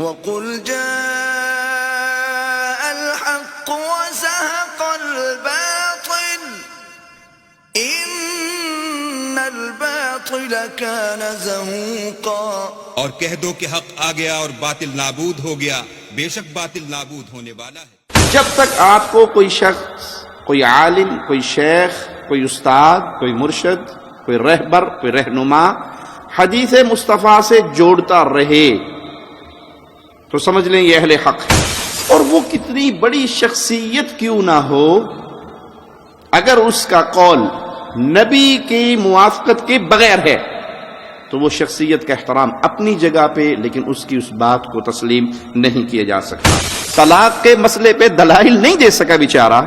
وَقُلْ جَاءَ الْحَقُّ وَزَهَقَ الْبَاطِلُ إِنَّ الْبَاطِلَ كَانَ زَهُوقًا۔ اور کہہ دو کہ حق آ گیا اور باطل نابود ہو گیا، بے شک باطل نابود ہونے والا ہے۔ جب تک آپ کو کوئی شخص، کوئی عالم، کوئی شیخ، کوئی استاد، کوئی مرشد، کوئی رہبر، کوئی رہنما حدیث مصطفیٰ سے جوڑتا رہے تو سمجھ لیں یہ اہل حق ہے، اور وہ کتنی بڑی شخصیت کیوں نہ ہو، اگر اس کا قول نبی کی موافقت کے بغیر ہے تو وہ شخصیت کا احترام اپنی جگہ پہ، لیکن اس کی اس بات کو تسلیم نہیں کیا جا سکتا۔ طلاق کے مسئلے پہ دلائل نہیں دے سکا بیچارہ،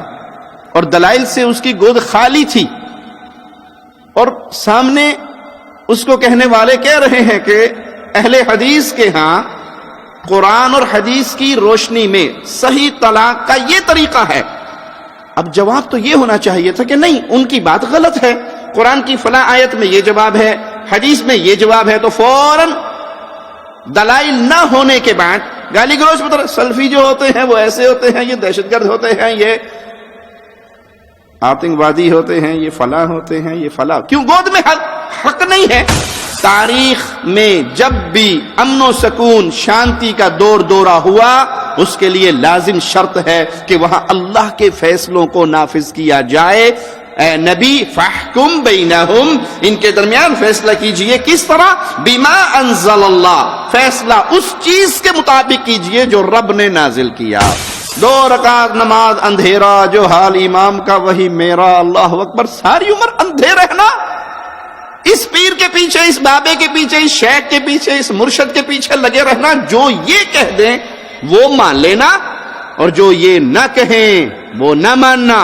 اور دلائل سے اس کی گود خالی تھی، اور سامنے اس کو کہنے والے کہہ رہے ہیں کہ اہل حدیث کے ہاں قرآن اور حدیث کی روشنی میں صحیح طلاق کا یہ طریقہ ہے۔ اب جواب تو یہ ہونا چاہیے تھا کہ نہیں، ان کی بات غلط ہے، قرآن کی فلاں آیت میں یہ جواب ہے، حدیث میں یہ جواب ہے، تو فوراً دلائل نہ ہونے کے بعد گالی گلوچ مطلب سلفی جو ہوتے ہیں وہ ایسے ہوتے ہیں، یہ دہشت گرد ہوتے ہیں، یہ آتنک وادی ہوتے ہیں، یہ فلاں ہوتے ہیں، یہ فلاں، کیوں گود میں حق نہیں ہے؟ تاریخ میں جب بھی امن و سکون، شانتی کا دور دورہ ہوا، اس کے لیے لازم شرط ہے کہ وہاں اللہ کے فیصلوں کو نافذ کیا جائے۔ اے نبی فاحکم بینہم، ان کے درمیان فیصلہ کیجئے، کس طرح؟ بما انزل اللہ، فیصلہ اس چیز کے مطابق کیجئے جو رب نے نازل کیا۔ 2 رکعت نماز اندھیرا، جو حال امام کا وہی میرا، اللہ اکبر، ساری عمر اندھے رہنا، اس پیر کے پیچھے، اس بابے کے پیچھے، اس شیخ کے پیچھے، اس مرشد کے پیچھے لگے رہنا، جو یہ کہہ دیں وہ مان لینا، اور جو یہ نہ کہیں وہ نہ ماننا۔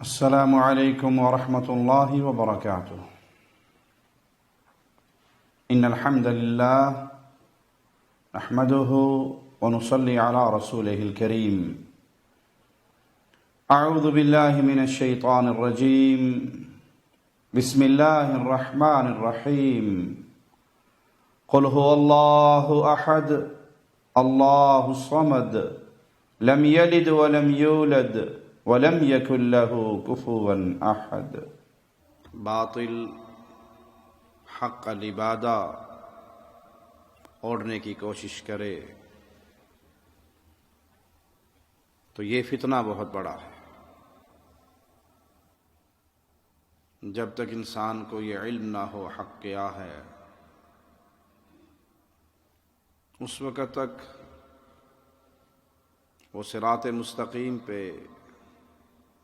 السلام علیکم ورحمۃ اللہ وبرکاتہ۔ ان الحمد للہ نحمده ونصلي على رسوله الكريم۔ اعوذ باللہ من الشیطان الرجیم، بسم اللہ الرحمن الرحیم۔ قل هو اللہ احد اللہ الصمد لم یلد ولم یولد وَلَمْ يَكُنْ لَهُ كُفُوًا أَحَدٌ۔ باطل حق کا لبادہ اوڑھنے کی کوشش کرے تو یہ فتنہ بہت بڑا ہے۔ جب تک انسان کو یہ علم نہ ہو حق کیا ہے، اس وقت تک وہ صراط مستقیم پہ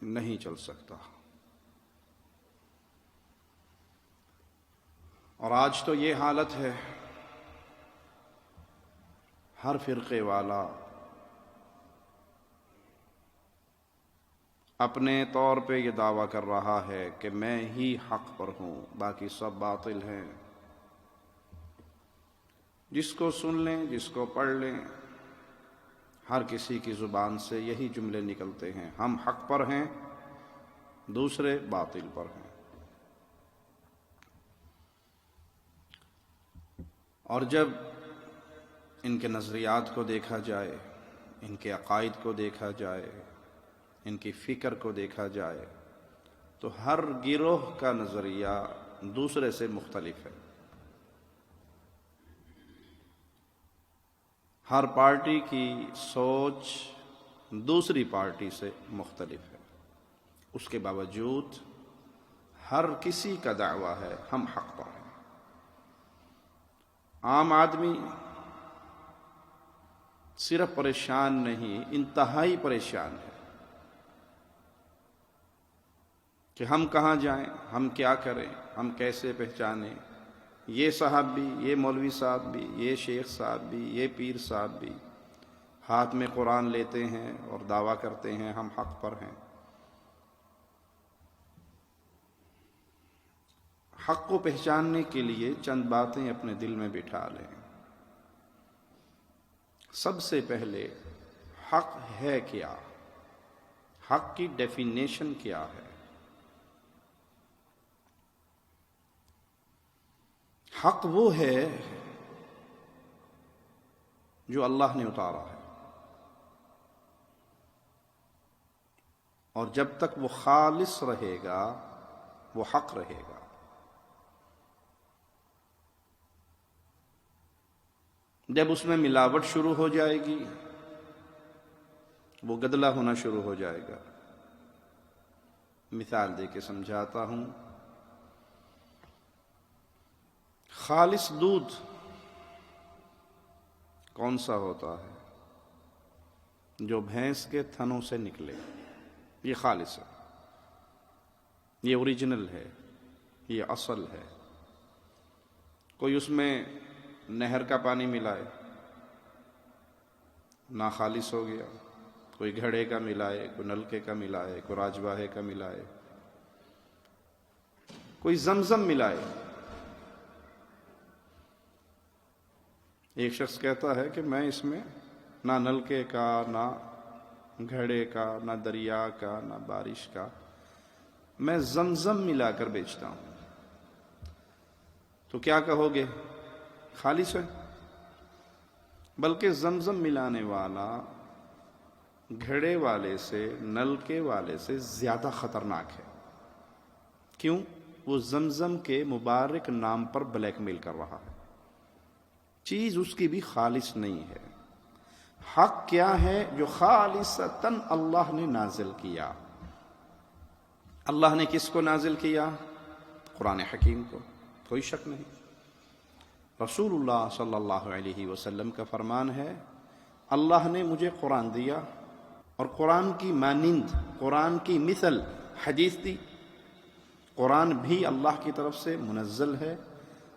نہیں چل سکتا۔ اور آج تو یہ حالت ہے، ہر فرقے والا اپنے طور پہ یہ دعویٰ کر رہا ہے کہ میں ہی حق پر ہوں، باقی سب باطل ہیں۔ جس کو سن لیں، جس کو پڑھ لیں، ہر کسی کی زبان سے یہی جملے نکلتے ہیں، ہم حق پر ہیں، دوسرے باطل پر ہیں۔ اور جب ان کے نظریات کو دیکھا جائے، ان کے عقائد کو دیکھا جائے، ان کی فکر کو دیکھا جائے، تو ہر گروہ کا نظریہ دوسرے سے مختلف ہے۔ ہر پارٹی کی سوچ دوسری پارٹی سے مختلف ہے، اس کے باوجود ہر کسی کا دعویٰ ہے ہم حق پر ہیں۔ عام آدمی صرف پریشان نہیں، انتہائی پریشان ہے کہ ہم کہاں جائیں، ہم کیا کریں، ہم کیسے پہچانیں، یہ صاحب بھی، یہ مولوی صاحب بھی، یہ شیخ صاحب بھی، یہ پیر صاحب بھی ہاتھ میں قرآن لیتے ہیں اور دعویٰ کرتے ہیں ہم حق پر ہیں۔ حق کو پہچاننے کے لیے چند باتیں اپنے دل میں بٹھا لیں۔ سب سے پہلے حق ہے کیا؟ حق کی ڈیفینیشن کیا ہے؟ حق وہ ہے جو اللہ نے اتارا ہے، اور جب تک وہ خالص رہے گا وہ حق رہے گا۔ جب اس میں ملاوٹ شروع ہو جائے گی وہ گدلا ہونا شروع ہو جائے گا۔ مثال دے کے سمجھاتا ہوں، خالص دودھ کون سا ہوتا ہے؟ جو بھینس کے تھنوں سے نکلے، یہ خالص ہے، یہ اوریجنل ہے، یہ اصل ہے۔ کوئی اس میں نہر کا پانی ملائے نا خالص ہو گیا، کوئی گھڑے کا ملائے، کوئی نلکے کا ملائے، کوئی راجواہے کا ملائے، کوئی زمزم ملائے۔ ایک شخص کہتا ہے کہ میں اس میں نہ نلکے کا، نہ گھڑے کا، نہ دریا کا، نہ بارش کا، میں زمزم ملا کر بیچتا ہوں۔ تو کیا کہو گے؟ خالص ہے؟ بلکہ زمزم ملانے والا گھڑے والے سے، نلکے والے سے زیادہ خطرناک ہے۔ کیوں؟ وہ زمزم کے مبارک نام پر بلیک میل کر رہا ہے، چیز اس کی بھی خالص نہیں ہے۔ حق کیا ہے؟ جو خالصتاً اللہ نے نازل کیا۔ اللہ نے کس کو نازل کیا؟ قرآن حکیم کو، کوئی شک نہیں۔ رسول اللہ صلی اللہ علیہ وسلم کا فرمان ہے، اللہ نے مجھے قرآن دیا اور قرآن کی مانند، قرآن کی مثل حدیث دی۔ قرآن بھی اللہ کی طرف سے منزل ہے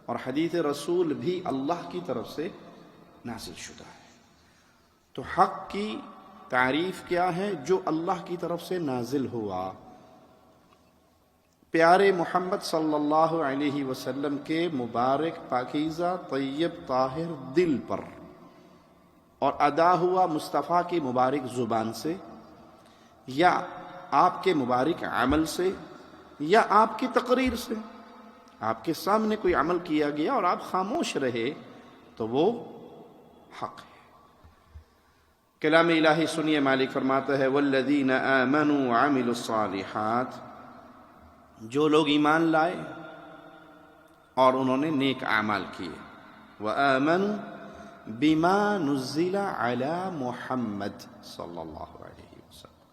اور حدیث رسول بھی اللہ کی طرف سے نازل شدہ ہے۔ تو حق کی تعریف کیا ہے؟ جو اللہ کی طرف سے نازل ہوا، پیارے محمد صلی اللہ علیہ وسلم کے مبارک پاکیزہ طیب طاہر دل پر، اور ادا ہوا مصطفیٰ کی مبارک زبان سے، یا آپ کے مبارک عمل سے، یا آپ کی تقریر سے۔ آپ کے سامنے کوئی عمل کیا گیا اور آپ خاموش رہے تو وہ حق ہے۔ کلام الہی سنیے، مالک فرماتا ہے والذین آمنوا وعملوا الصالحات، جو لوگ ایمان لائے اور انہوں نے نیک اعمال کیے، وآمنوا بما نزل علی محمد صلی اللہ علیہ وسلم،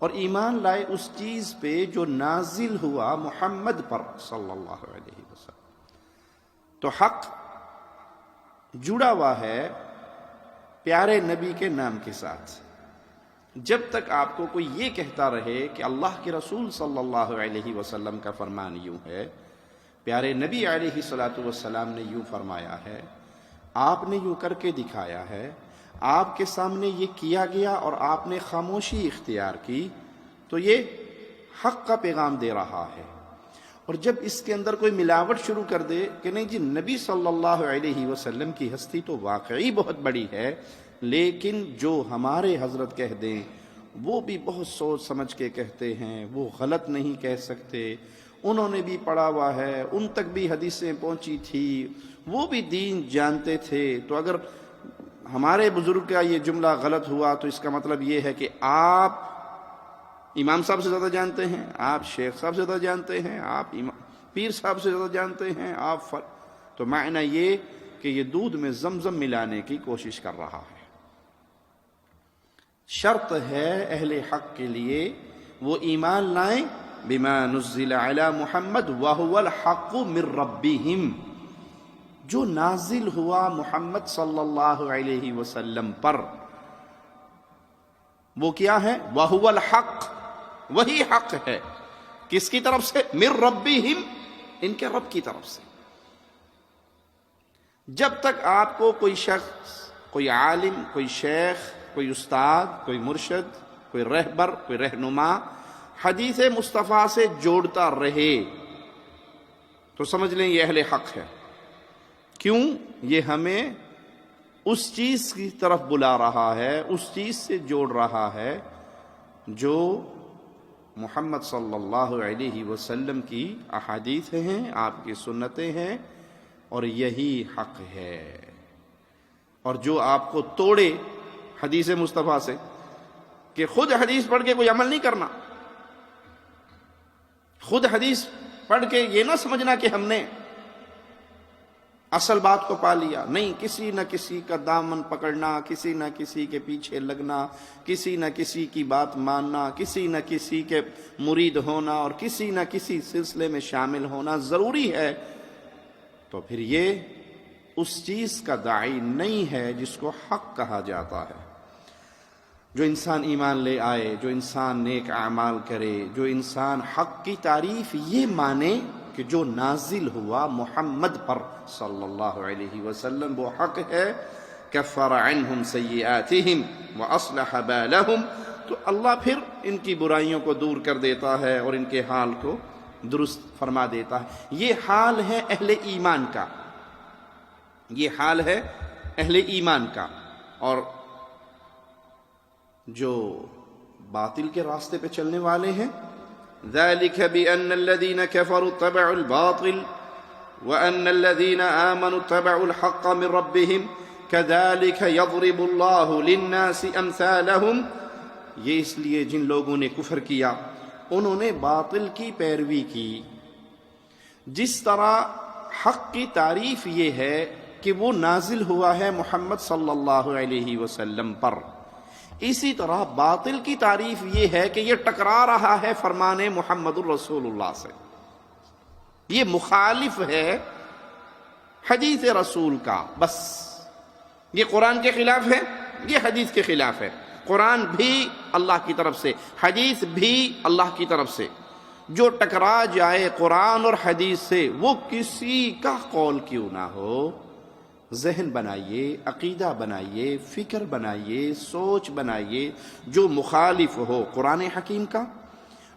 اور ایمان لائے اس چیز پہ جو نازل ہوا محمد پر صلی اللہ علیہ وسلم۔ تو حق جڑا ہوا ہے پیارے نبی کے نام کے ساتھ۔ جب تک آپ کو کوئی یہ کہتا رہے کہ اللہ کے رسول صلی اللہ علیہ وسلم کا فرمان یوں ہے، پیارے نبی علیہ الصلاۃ والسلام نے یوں فرمایا ہے، آپ نے یوں کر کے دکھایا ہے، آپ کے سامنے یہ کیا گیا اور آپ نے خاموشی اختیار کی، تو یہ حق کا پیغام دے رہا ہے۔ اور جب اس کے اندر کوئی ملاوٹ شروع کر دے کہ نہیں جی نبی صلی اللہ علیہ وسلم کی ہستی تو واقعی بہت بڑی ہے، لیکن جو ہمارے حضرت کہہ دیں وہ بھی بہت سوچ سمجھ کے کہتے ہیں، وہ غلط نہیں کہہ سکتے، انہوں نے بھی پڑھا ہوا ہے، ان تک بھی حدیثیں پہنچی تھی، وہ بھی دین جانتے تھے، تو اگر ہمارے بزرگ کا یہ جملہ غلط ہوا تو اس کا مطلب یہ ہے کہ آپ امام صاحب سے زیادہ جانتے ہیں، آپ شیخ صاحب سے زیادہ جانتے ہیں، آپ پیر صاحب سے زیادہ جانتے ہیں، تو معنی یہ کہ یہ دودھ میں زمزم ملانے کی کوشش کر رہا ہے۔ شرط ہے اہل حق کے لیے وہ ایمان لائیں بما نزل علی محمد وہو الحق من ربہم، جو نازل ہوا محمد صلی اللہ علیہ وسلم پر، وہ کیا ہے؟ وہو الحق، وہی حق ہے۔ کس کی طرف سے؟ من ربہم، ان کے رب کی طرف سے۔ جب تک آپ کو کوئی شخص، کوئی عالم، کوئی شیخ، کوئی استاد، کوئی مرشد، کوئی رہبر، کوئی رہنما حدیث مصطفیٰ سے جوڑتا رہے تو سمجھ لیں یہ اہل حق ہے۔ کیوں؟ یہ ہمیں اس چیز کی طرف بلا رہا ہے، اس چیز سے جوڑ رہا ہے جو محمد صلی اللہ علیہ وسلم کی احادیث ہیں، آپ کی سنتیں ہیں، اور یہی حق ہے۔ اور جو آپ کو توڑے حدیث مصطفیٰ سے، کہ خود حدیث پڑھ کے کوئی عمل نہیں کرنا، خود حدیث پڑھ کے یہ نہ سمجھنا کہ ہم نے اصل بات کو پا لیا، نہیں، کسی نہ کسی کا دامن پکڑنا، کسی نہ کسی کے پیچھے لگنا، کسی نہ کسی کی بات ماننا، کسی نہ کسی کے مرید ہونا اور کسی نہ کسی سلسلے میں شامل ہونا ضروری ہے، تو پھر یہ اس چیز کا داعی نہیں ہے جس کو حق کہا جاتا ہے۔ جو انسان ایمان لے آئے، جو انسان نیک اعمال کرے، جو انسان حق کی تعریف یہ مانے کہ جو نازل ہوا محمد پر صلی اللہ علیہ وسلم وہ حق ہے، کفر عنہم سیئاتہم واصلح بالہم، تو اللہ پھر ان کی برائیوں کو دور کر دیتا ہے اور ان کے حال کو درست فرما دیتا ہے۔ یہ حال ہے اہل ایمان کا، یہ حال ہے اہل ایمان کا۔ اور جو باطل کے راستے پہ چلنے والے ہیں، ذلك بأن الذين كفروا اتبعوا الباطل وأن الذين آمنوا اتبعوا الحق من ربهم كذلك يضرب الله للناس أمثالهم، یہ اس لیے جن لوگوں نے کفر کیا انہوں نے باطل کی پیروی کی، جس طرح حق کی تعریف یہ ہے کہ وہ نازل ہوا ہے محمد صلی اللہ علیہ وسلم پر، اسی طرح باطل کی تعریف یہ ہے کہ یہ ٹکرا رہا ہے فرمان محمد الرسول اللہ سے، یہ مخالف ہے حدیث رسول کا، بس یہ قرآن کے خلاف ہے، یہ حدیث کے خلاف ہے۔ قرآن بھی اللہ کی طرف سے، حدیث بھی اللہ کی طرف سے، جو ٹکرا جائے قرآن اور حدیث سے وہ کسی کا قول کیوں نہ ہو، ذہن بنائیے، عقیدہ بنائیے، فکر بنائیے، سوچ بنائیے، جو مخالف ہو قرآن حکیم کا،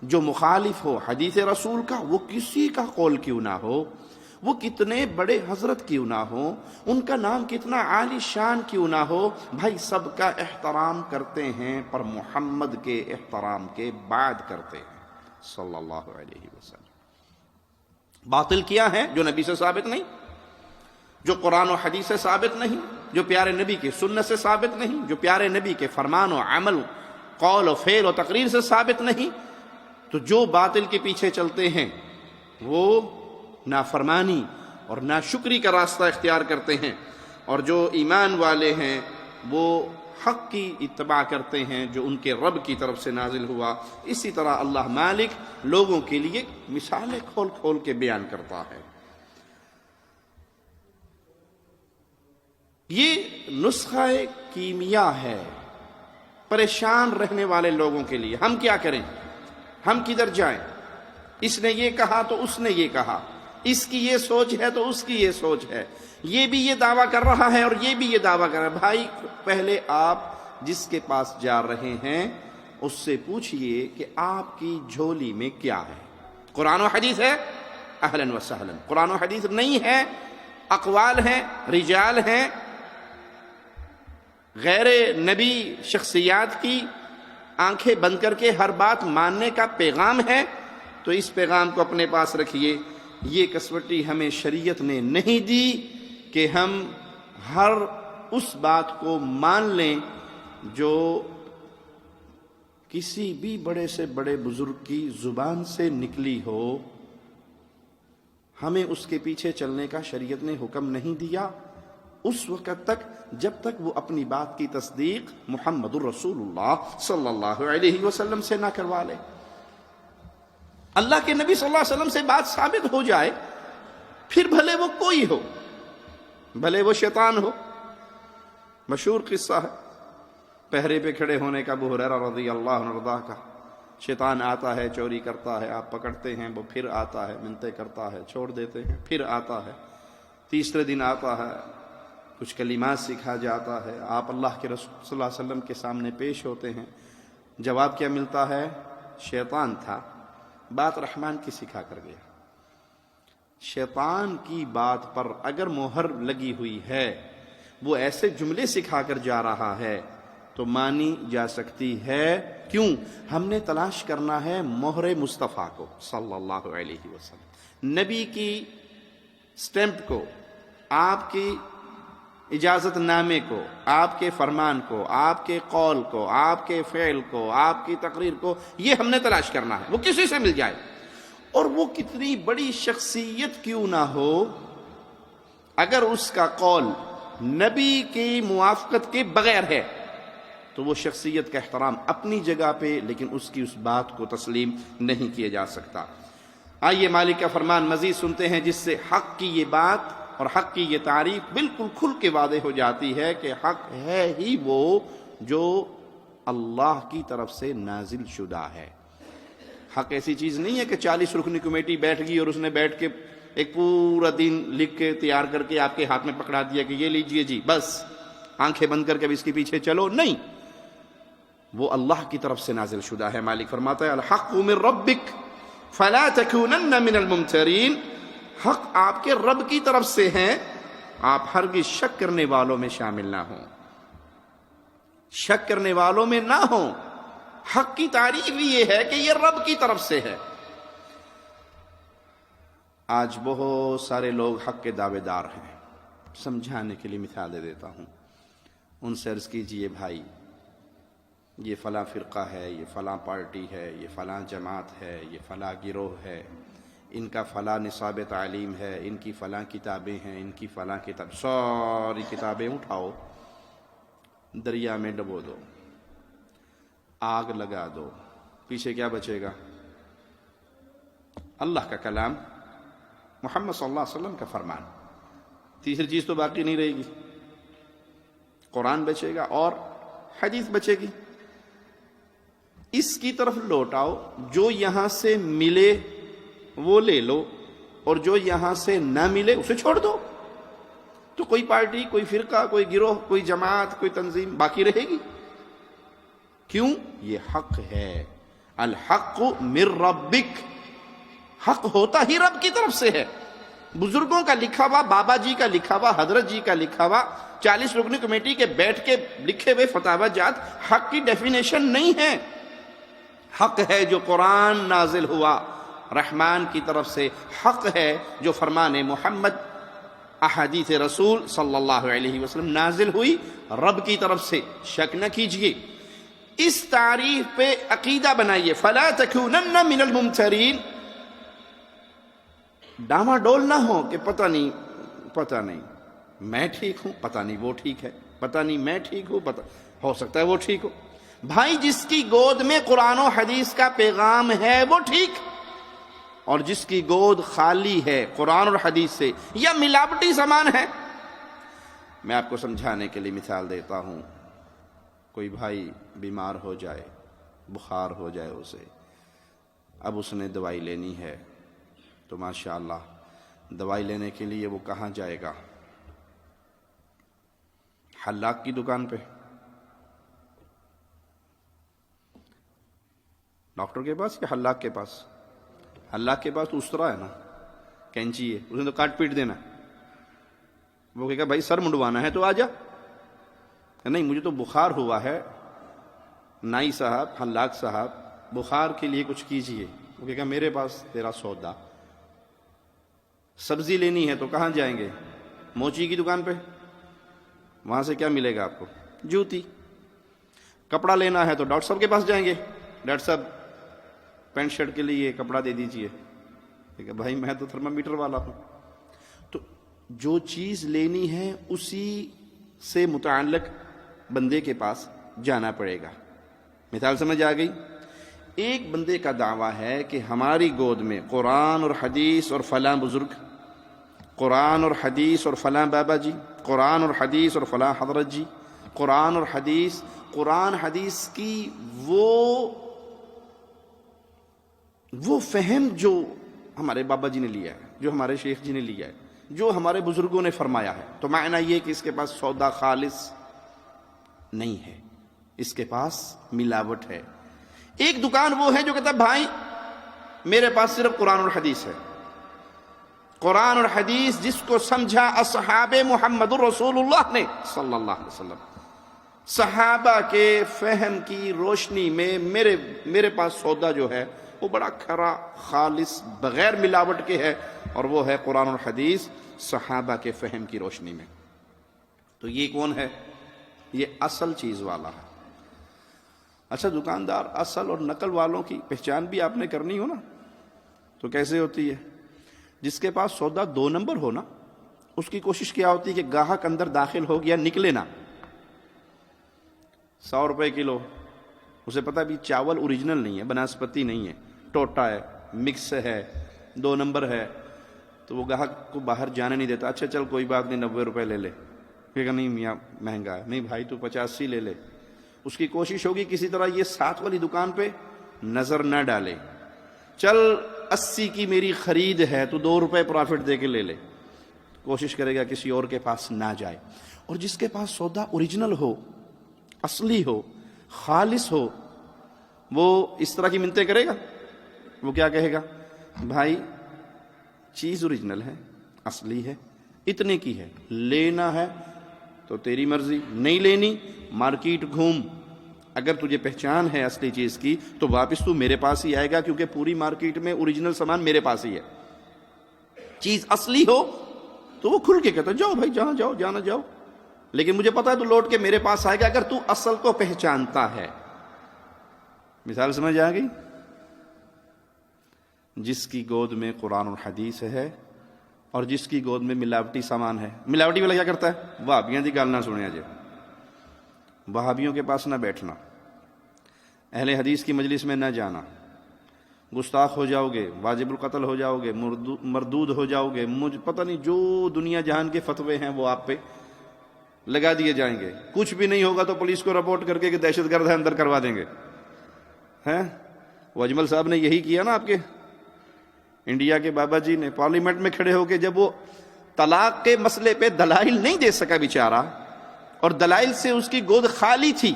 جو مخالف ہو حدیث رسول کا، وہ کسی کا قول کیوں نہ ہو، وہ کتنے بڑے حضرت کیوں نہ ہو، ان کا نام کتنا عالی شان کیوں نہ ہو، بھائی سب کا احترام کرتے ہیں، پر محمد کے احترام کے بعد کرتے ہیں صلی اللہ علیہ وسلم۔ باطل کیا ہے؟ جو نبی سے ثابت نہیں، جو قرآن و حدیث سے ثابت نہیں، جو پیارے نبی کی سنت سے ثابت نہیں، جو پیارے نبی کے فرمان و عمل، قول و فعل و تقریر سے ثابت نہیں، تو جو باطل کے پیچھے چلتے ہیں وہ نافرمانی اور ناشکری کا راستہ اختیار کرتے ہیں، اور جو ایمان والے ہیں وہ حق کی اتباع کرتے ہیں جو ان کے رب کی طرف سے نازل ہوا۔ اسی طرح اللہ مالک لوگوں کے لیے مثالیں کھول کھول کے بیان کرتا ہے۔ یہ نسخہ کیمیا ہے پریشان رہنے والے لوگوں کے لیے۔ ہم کیا کریں؟ ہم کدھر جائیں؟ اس نے یہ کہا تو اس نے یہ کہا، اس کی یہ سوچ ہے تو اس کی یہ سوچ ہے، یہ بھی یہ دعویٰ کر رہا ہے اور یہ بھی یہ دعویٰ کر رہا ہے۔ بھائی پہلے آپ جس کے پاس جا رہے ہیں اس سے پوچھئے کہ آپ کی جھولی میں کیا ہے۔ قرآن و حدیث ہے، اہلاً و سہلاً۔ قرآن و حدیث نہیں ہے، اقوال ہیں، رجال ہیں، غیر نبی شخصیات کی آنکھیں بند کر کے ہر بات ماننے کا پیغام ہے، تو اس پیغام کو اپنے پاس رکھیے۔ یہ کسوٹی ہمیں شریعت نے نہیں دی کہ ہم ہر اس بات کو مان لیں جو کسی بھی بڑے سے بڑے بزرگ کی زبان سے نکلی ہو۔ ہمیں اس کے پیچھے چلنے کا شریعت نے حکم نہیں دیا اس وقت تک جب تک وہ اپنی بات کی تصدیق محمد الرسول اللہ صلی اللہ علیہ وسلم سے نہ کروا لے۔ اللہ کے نبی صلی اللہ علیہ وسلم سے بات ثابت ہو جائے، پھر بھلے وہ کوئی ہو، بھلے وہ شیطان ہو۔ مشہور قصہ ہے پہرے پہ کھڑے ہونے کا، ابو ہریرہ رضی اللہ عنہ رضا کا۔ شیطان آتا ہے، چوری کرتا ہے، آپ پکڑتے ہیں، وہ پھر آتا ہے، منتیں کرتا ہے، چھوڑ دیتے ہیں، پھر آتا ہے، تیسرے دن آتا ہے، کچھ کلمات سکھا جاتا ہے، آپ اللہ کے رسول صلی اللہ علیہ وسلم کے سامنے پیش ہوتے ہیں۔ جواب کیا ملتا ہے؟ شیطان تھا، بات رحمان کی سکھا کر گیا۔ شیطان کی بات پر اگر مہر لگی ہوئی ہے، وہ ایسے جملے سکھا کر جا رہا ہے، تو مانی جا سکتی ہے. کیوں؟ ہم نے تلاش کرنا ہے مہر مصطفیٰ کو صلی اللہ علیہ وسلم، نبی کی سٹیمپ کو، آپ کی اجازت نامے کو، آپ کے فرمان کو، آپ کے قول کو، آپ کے فعل کو، آپ کی تقریر کو. یہ ہم نے تلاش کرنا ہے. وہ کسی سے مل جائے، اور وہ کتنی بڑی شخصیت کیوں نہ ہو، اگر اس کا قول نبی کی موافقت کے بغیر ہے تو وہ شخصیت کا احترام اپنی جگہ پہ، لیکن اس کی اس بات کو تسلیم نہیں کیا جا سکتا. آئیے مالک کا فرمان مزید سنتے ہیں، جس سے حق کی یہ بات اور حق کی یہ تعریف بالکل کھل کے واضح ہو جاتی ہے کہ حق ہے ہی وہ جو اللہ کی طرف سے نازل شدہ ہے. حق ایسی چیز نہیں ہے کہ 40 رکنی کمیٹی بیٹھ گئی اور اس نے بیٹھ کے ایک پورا دن لکھ کے تیار کر کے آپ کے ہاتھ میں پکڑا دیا کہ یہ لیجئے جی، بس آنکھیں بند کر کے اب اس کے پیچھے چلو. نہیں، وہ اللہ کی طرف سے نازل شدہ ہے. مالک فرماتا ہے الحق من ربک فلا تکونن من الممترین. حق آپ کے رب کی طرف سے ہے، آپ ہرگز شک کرنے والوں میں شامل نہ ہوں، شک کرنے والوں میں نہ ہوں. حق کی تعریف یہ ہے کہ یہ رب کی طرف سے ہے. آج بہت سارے لوگ حق کے دعوے دار ہیں. سمجھانے کے لیے مثال دے دیتا ہوں. ان سے عرض کیجئے بھائی، یہ فلاں فرقہ ہے، یہ فلاں پارٹی ہے، یہ فلاں جماعت ہے، یہ فلاں گروہ ہے، ان کا فلاں نصاب تعلیم ہے، ان کی فلاں کتابیں ہیں، ان کی فلاں کتاب. ساری کتابیں اٹھاؤ، دریا میں ڈبو دو، آگ لگا دو، پیچھے کیا بچے گا؟ اللہ کا کلام، محمد صلی اللہ علیہ وسلم کا فرمان. تیسری چیز تو باقی نہیں رہے گی. قرآن بچے گا اور حدیث بچے گی. اس کی طرف لوٹاؤ، جو یہاں سے ملے وہ لے لو، اور جو یہاں سے نہ ملے اسے چھوڑ دو. تو کوئی پارٹی، کوئی فرقہ، کوئی گروہ، کوئی جماعت، کوئی تنظیم باقی رہے گی. کیوں؟ یہ حق ہے. الحق من ربک. حق ہوتا ہی رب کی طرف سے ہے. بزرگوں کا لکھا ہوا، بابا جی کا لکھا ہوا، حضرت جی کا لکھا ہوا، 40 رکنی کمیٹی کے بیٹھ کے لکھے ہوئے فتاوی جات حق کی ڈیفینیشن نہیں ہے. حق ہے جو قرآن نازل ہوا رحمان کی طرف سے. حق ہے جو فرمان محمد، احادیث رسول صلی اللہ علیہ وسلم نازل ہوئی رب کی طرف سے. شک نہ کیجئے. اس تعریف پہ عقیدہ بنائیے. فلا تکونن من الممترین. ڈاما ڈول نہ ہو کہ پتہ نہیں میں ٹھیک ہوں، پتہ نہیں وہ ٹھیک ہے، پتہ نہیں میں ٹھیک ہوں، پتہ ہو سکتا ہے وہ ٹھیک ہو. بھائی جس کی گود میں قرآن و حدیث کا پیغام ہے وہ ٹھیک، اور جس کی گود خالی ہے قرآن اور حدیث سے یا ملاوٹی سامان ہے. میں آپ کو سمجھانے کے لیے مثال دیتا ہوں. کوئی بھائی بیمار ہو جائے، بخار ہو جائے اسے، اب اس نے دوائی لینی ہے، تو ماشاءاللہ دوائی لینے کے لیے وہ کہاں جائے گا؟ حلاق کی دکان پہ، ڈاکٹر کے پاس یا حلاق کے پاس؟ حلاق کے پاس تو اسطرا ہے نا، کینچی ہے، اس نے تو کاٹ پیٹ دینا. وہ کہے گا بھائی سر منڈوانا ہے تو آ جا. نہیں مجھے تو بخار ہوا ہے، نائی صاحب، حلاق صاحب بخار کے لیے کچھ کیجئے. وہ کہے گا میرے پاس تیرا سودا. سبزی لینی ہے تو کہاں جائیں گے؟ موچی کی دکان پہ. وہاں سے کیا ملے گا آپ کو؟ جوتی. کپڑا لینا ہے تو ڈاکٹر صاحب کے پاس جائیں گے. ڈاکٹر صاحب پینٹ شرٹ کے لیے کپڑا دے دیجئے. کہ بھائی میں تو تھرمامیٹر والا ہوں. تو جو چیز لینی ہے اسی سے متعلق بندے کے پاس جانا پڑے گا. مثال سمجھ آ گئی؟ ایک بندے کا دعویٰ ہے کہ ہماری گود میں قرآن اور حدیث اور فلاں بزرگ، قرآن اور حدیث اور فلاں بابا جی، قرآن اور حدیث اور فلاں حضرت جی، قرآن اور حدیث. قرآن حدیث کی وہ فہم جو ہمارے بابا جی نے لیا ہے، جو ہمارے شیخ جی نے لیا ہے، جو ہمارے بزرگوں نے فرمایا ہے، تو معنی یہ کہ اس کے پاس سودا خالص نہیں ہے، اس کے پاس ملاوٹ ہے. ایک دکان وہ ہے جو کہتا ہے بھائی میرے پاس صرف قرآن اور حدیث ہے. قرآن اور حدیث جس کو سمجھا اصحاب محمد الرسول اللہ نے صلی اللہ علیہ وسلم، صحابہ کے فہم کی روشنی میں میرے پاس سودا جو ہے وہ بڑا کھرا، خالص، بغیر ملاوٹ کے ہے، اور وہ ہے قرآن اور حدیث صحابہ کے فہم کی روشنی میں۔ تو یہ کون ہے؟ یہ اصل چیز والا ہے۔ اچھا، دکاندار اصل اور نقل والوں کی پہچان بھی آپ نے کرنی ہو نا، تو کیسے ہوتی ہے؟ جس کے پاس سودا 2 نمبر ہو نا، اس کی کوشش کیا ہوتی ہے کہ گاہک اندر داخل ہو گیا نکلے نا۔ 100 روپے کلو، اسے پتا بھی چاول اوریجنل نہیں ہے، بناسپتی نہیں ہے، ٹوٹا ہے، مکس ہے، 2 نمبر ہے، تو وہ گاہک کو باہر جانے نہیں دیتا۔ اچھا چل کوئی بات نہیں، 90 روپے لے لے۔ کہے نہیں میاں مہنگا ہے، نہیں بھائی تو 85 لے لے۔ اس کی کوشش ہوگی کسی طرح یہ 7 والی دکان پہ نظر نہ ڈالے۔ چل 80 کی میری خرید ہے، تو 2 روپے پرافٹ دے کے لے لے۔ کوشش کرے گا کسی اور کے پاس نہ جائے۔ اور جس کے پاس سودا اوریجنل ہو، اصلی ہو، خالص ہو، وہ اس طرح کی منتیں کرے گا۔ وہ کیا کہے گا؟ بھائی چیز اوریجنل ہے، اصلی ہے، اتنے کی ہے، لینا ہے تو تیری مرضی، نہیں لینی مارکیٹ گھوم، اگر تجھے پہچان ہے اصلی چیز کی تو واپس تو میرے پاس ہی آئے گا، کیونکہ پوری مارکیٹ میں اوریجنل سامان میرے پاس ہی ہے۔ چیز اصلی ہو تو وہ کھل کے کہتا ہے جاؤ بھائی، جہاں جاؤ، جانا جاؤ، لیکن مجھے پتا ہے تو لوٹ کے میرے پاس آئے گا اگر تو اصل کو پہچانتا ہے۔ مثال سمجھ آ گئی؟ جس کی گود میں قرآن اور حدیث ہے اور جس کی گود میں ملاوٹی سامان ہے، ملاوٹی والا کیا کرتا ہے؟ وہابیاں دی گل نہ سنیا جائے، وہابیوں کے پاس نہ بیٹھنا، اہل حدیث کی مجلس میں نہ جانا، گستاخ ہو جاؤ گے، واجب القتل ہو جاؤ گے، مردود ہو جاؤ گے، مجھے پتہ نہیں جو دنیا جہان کے فتوے ہیں وہ آپ پہ لگا دیے جائیں گے۔ کچھ بھی نہیں ہوگا تو پولیس کو رپورٹ کر کے کہ دہشت گرد ہے اندر کروا دیں گے۔ ہیں وہ اجمل صاحب نے یہی کیا نا، آپ کے انڈیا کے بابا جی نے پارلیمنٹ میں کھڑے ہو کے جب وہ طلاق کے مسئلے پہ دلائل نہیں دے سکا بیچارہ، اور دلائل سے اس کی گود خالی تھی،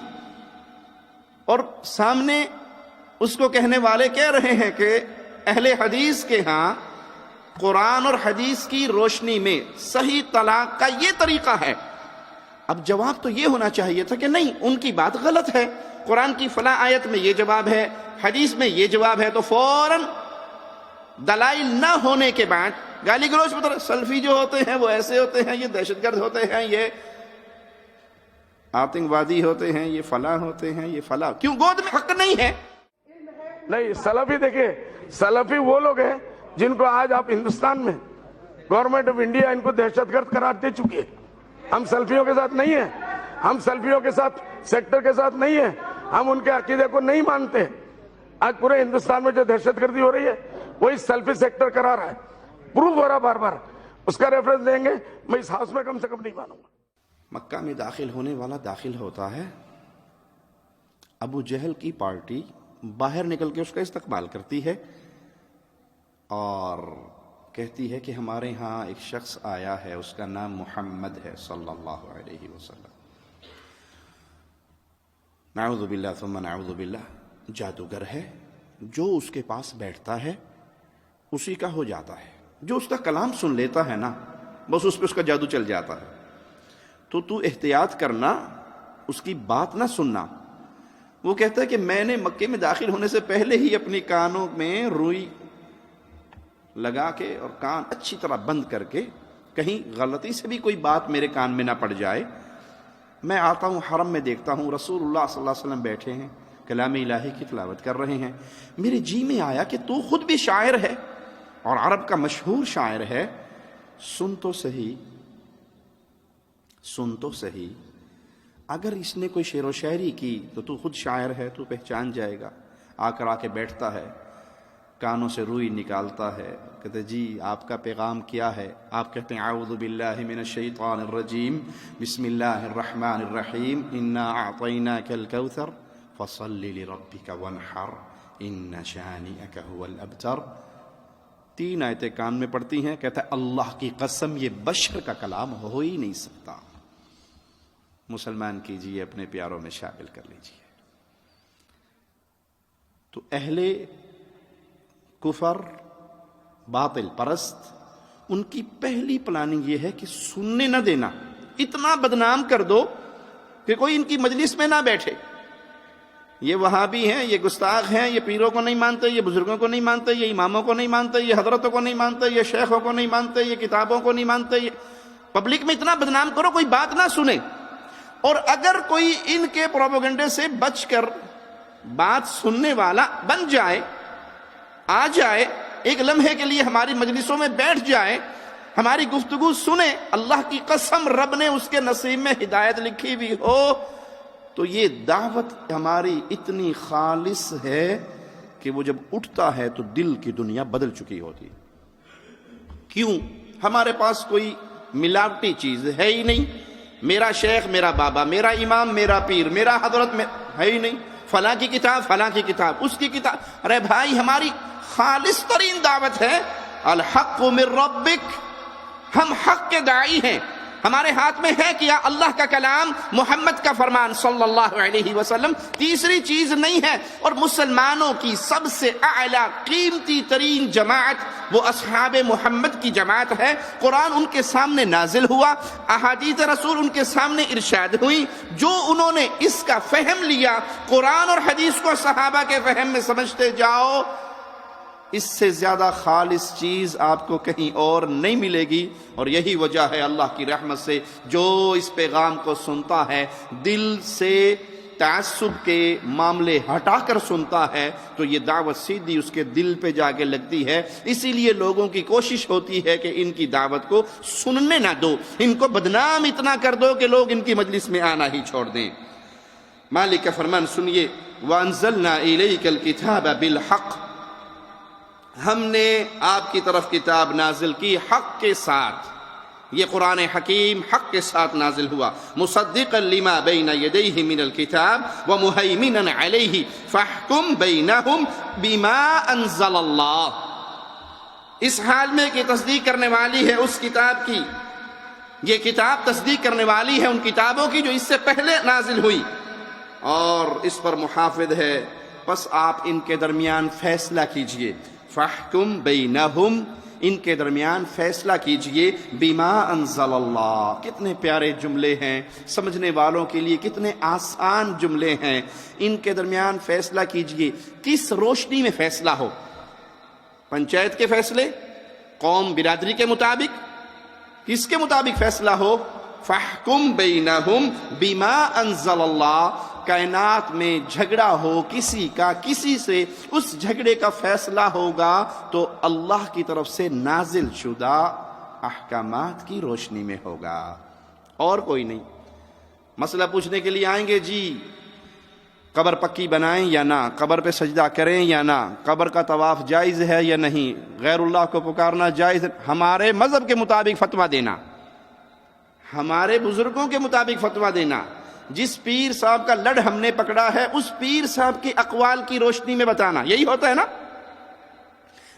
اور سامنے اس کو کہنے والے کہہ رہے ہیں کہ اہل حدیث کے ہاں قرآن اور حدیث کی روشنی میں صحیح طلاق کا یہ طریقہ ہے۔ اب جواب تو یہ ہونا چاہیے تھا کہ نہیں، ان کی بات غلط ہے، قرآن کی فلاں آیت میں یہ جواب ہے، حدیث میں یہ جواب ہے، تو فوراً دلائل نہ ہونے کے بعد گالی گلوچ پتہ سلفی جو ہوتے ہیں وہ ایسے ہوتے ہیں، یہ دہشت گرد ہوتے ہیں، یہ آتنکوادی ہوتے ہیں، یہ فلاں ہوتے ہیں، یہ فلاں۔ کیوں؟ گود میں حق نہیں ہے۔ نہیں، سلفی دیکھیں، سلفی وہ لوگ ہیں جن کو آج آپ ہندوستان میں گورنمنٹ آف انڈیا ان کو دہشت گرد قرار دے چکی ہے۔ ہم سلفیوں کے ساتھ نہیں ہیں، ہم سلفیوں کے ساتھ سیکٹر کے ساتھ نہیں ہیں، ہم ان کے عقیدے کو نہیں مانتے۔ آج پورے ہندوستان میں جو دہشت گردی ہو رہی ہے وہی سلفی سیکٹر کرا رہا ہے، پروف ہو رہا بار بار، اس کا ریفرنس دیں گے، میں اس ہاؤس میں کم سے کم نہیں مانوں گا۔ مکہ میں داخل ہونے والا داخل ہوتا ہے، ابو جہل کی پارٹی باہر نکل کے اس کا استقبال کرتی ہے اور کہتی ہے کہ ہمارے ہاں ایک شخص آیا ہے، اس کا نام محمد ہے صلی اللہ علیہ وسلم۔ نعوذ باللہ ثم نعوذ باللہ، جادوگر ہے، جو اس کے پاس بیٹھتا ہے اسی کا ہو جاتا ہے، جو اس کا کلام سن لیتا ہے نا بس اس پہ اس کا جادو چل جاتا ہے۔ تو احتیاط کرنا، اس کی بات نہ سننا۔ وہ کہتا ہے کہ میں نے مکے میں داخل ہونے سے پہلے ہی اپنی کانوں میں روئی لگا کے اور کان اچھی طرح بند کر کے، کہیں غلطی سے بھی کوئی بات میرے کان میں نہ پڑ جائے، میں آتا ہوں حرم میں دیکھتا ہوں رسول اللہ صلی اللہ علیہ وسلم بیٹھے ہیں، کلام الہی کی تلاوت کر رہے ہیں، میرے جی میں آیا کہ تو خود بھی شاعر ہے اور عرب کا مشہور شاعر ہے، سن تو صحیح، سن تو صحیح، اگر اس نے کوئی شعر و شاعری کی تو خود شاعر ہے، تو پہچان جائے گا۔ آ کر آ کے بیٹھتا ہے، کانوں سے روئی نکالتا ہے، کہتے جی آپ کا پیغام کیا ہے؟ آپ کہتے ہیں اعوذ باللہ من الشیطان الرجیم، بسم اللہ الرحمن الرحیم، انا اعطیناک الکوثر فصل لربک وانحر ان شانئک هو الابتر۔ 3 آیتیں کان میں پڑتی ہیں، کہتا ہے اللہ کی قسم یہ بشر کا کلام ہو ہی نہیں سکتا۔ مسلمان کیجئے، اپنے پیاروں میں شامل کر لیجئے۔ تو اہل کفر، باطل پرست، ان کی پہلی پلاننگ یہ ہے کہ سننے نہ دینا، اتنا بدنام کر دو کہ کوئی ان کی مجلس میں نہ بیٹھے. یہ وہابی ہیں، یہ گستاخ ہیں، یہ پیروں کو نہیں مانتے، یہ بزرگوں کو نہیں مانتے، یہ اماموں کو نہیں مانتے، یہ حضرتوں کو نہیں مانتے، یہ شیخوں کو نہیں مانتے، یہ کتابوں کو نہیں مانتے. یہ پبلک میں اتنا بدنام کرو کوئی بات نہ سنے. اور اگر کوئی ان کے پروپیگنڈے سے بچ کر بات سننے والا بن جائے، آ جائے، ایک لمحے کے لیے ہماری مجلسوں میں بیٹھ جائے، ہماری گفتگو سنے، اللہ کی قسم رب نے اس کے نصیب میں ہدایت لکھی بھی ہو، تو یہ دعوت ہماری اتنی خالص ہے کہ وہ جب اٹھتا ہے تو دل کی دنیا بدل چکی ہوتی. کیوں؟ ہمارے پاس کوئی ملاوٹی چیز ہے ہی نہیں. میرا شیخ، میرا بابا، میرا امام، میرا پیر، میرا حضرت ہے ہی نہیں. فلاں کی کتاب، فلاں کی کتاب، اس کی کتاب. ارے بھائی، ہماری خالص ترین دعوت ہے الحق من ربک. ہم حق کے داعی ہیں. ہمارے ہاتھ میں ہے کیا؟ اللہ کا کلام، محمد کا فرمان صلی اللہ علیہ وسلم. تیسری چیز نہیں ہے. اور مسلمانوں کی سب سے اعلیٰ قیمتی ترین جماعت وہ اصحاب محمد کی جماعت ہے. قرآن ان کے سامنے نازل ہوا، احادیث رسول ان کے سامنے ارشاد ہوئی. جو انہوں نے اس کا فہم لیا، قرآن اور حدیث کو صحابہ کے فہم میں سمجھتے جاؤ، اس سے زیادہ خالص چیز آپ کو کہیں اور نہیں ملے گی. اور یہی وجہ ہے اللہ کی رحمت سے جو اس پیغام کو سنتا ہے، دل سے تعصب کے معاملے ہٹا کر سنتا ہے، تو یہ دعوت سیدھی اس کے دل پہ جا کے لگتی ہے. اسی لیے لوگوں کی کوشش ہوتی ہے کہ ان کی دعوت کو سننے نہ دو، ان کو بدنام اتنا کر دو کہ لوگ ان کی مجلس میں آنا ہی چھوڑ دیں. مالک کا فرمان سنیے، وَأَنزَلْنَا إِلَيْكَ الْكِتَابَ بِالْحَقِّ. ہم نے آپ کی طرف کتاب نازل کی حق کے ساتھ. یہ قرآن حکیم حق کے ساتھ نازل ہوا. مصدقا لما بین یدیہ من الکتاب ومہیمنا علیہ فاحکم بینہم بما انزل اللہ. اس حال میں کہ تصدیق کرنے والی ہے اس کتاب کی، یہ کتاب تصدیق کرنے والی ہے ان کتابوں کی جو اس سے پہلے نازل ہوئی، اور اس پر محافظ ہے. پس آپ ان کے درمیان فیصلہ کیجئے. فاحکم بینہم، ان کے درمیان فیصلہ کیجئے. بما انزل اللہ. کتنے پیارے جملے ہیں، سمجھنے والوں کے لیے کتنے آسان جملے ہیں. ان کے درمیان فیصلہ کیجئے. کس روشنی میں فیصلہ ہو؟ پنچایت کے فیصلے، قوم برادری کے مطابق، کس کے مطابق فیصلہ ہو؟ فاحکم بینہم بما انزل اللہ. کائنات میں جھگڑا ہو کسی کا کسی سے، اس جھگڑے کا فیصلہ ہوگا تو اللہ کی طرف سے نازل شدہ احکامات کی روشنی میں ہوگا، اور کوئی نہیں. مسئلہ پوچھنے کے لیے آئیں گے، جی قبر پکی بنائیں یا نہ، قبر پہ سجدہ کریں یا نہ، قبر کا طواف جائز ہے یا نہیں، غیر اللہ کو پکارنا جائز ہے. ہمارے مذہب کے مطابق فتویٰ دینا، ہمارے بزرگوں کے مطابق فتویٰ دینا. جس پیر صاحب کا لڑ ہم نے پکڑا ہے اس پیر صاحب کے اقوال کی روشنی میں بتانا. یہی ہوتا ہے نا.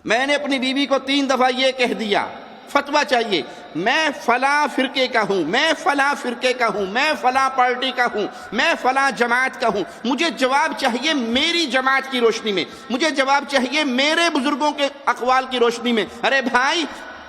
میں نے اپنی بیوی کو 3 دفعہ یہ کہہ دیا، فتویٰ چاہیے، میں فلاں فرقے کا ہوں، میں فلاں فرقے کا ہوں، میں فلاں پارٹی کا ہوں، میں فلاں جماعت کا ہوں. مجھے جواب چاہیے میری جماعت کی روشنی میں، مجھے جواب چاہیے میرے بزرگوں کے اقوال کی روشنی میں. ارے بھائی،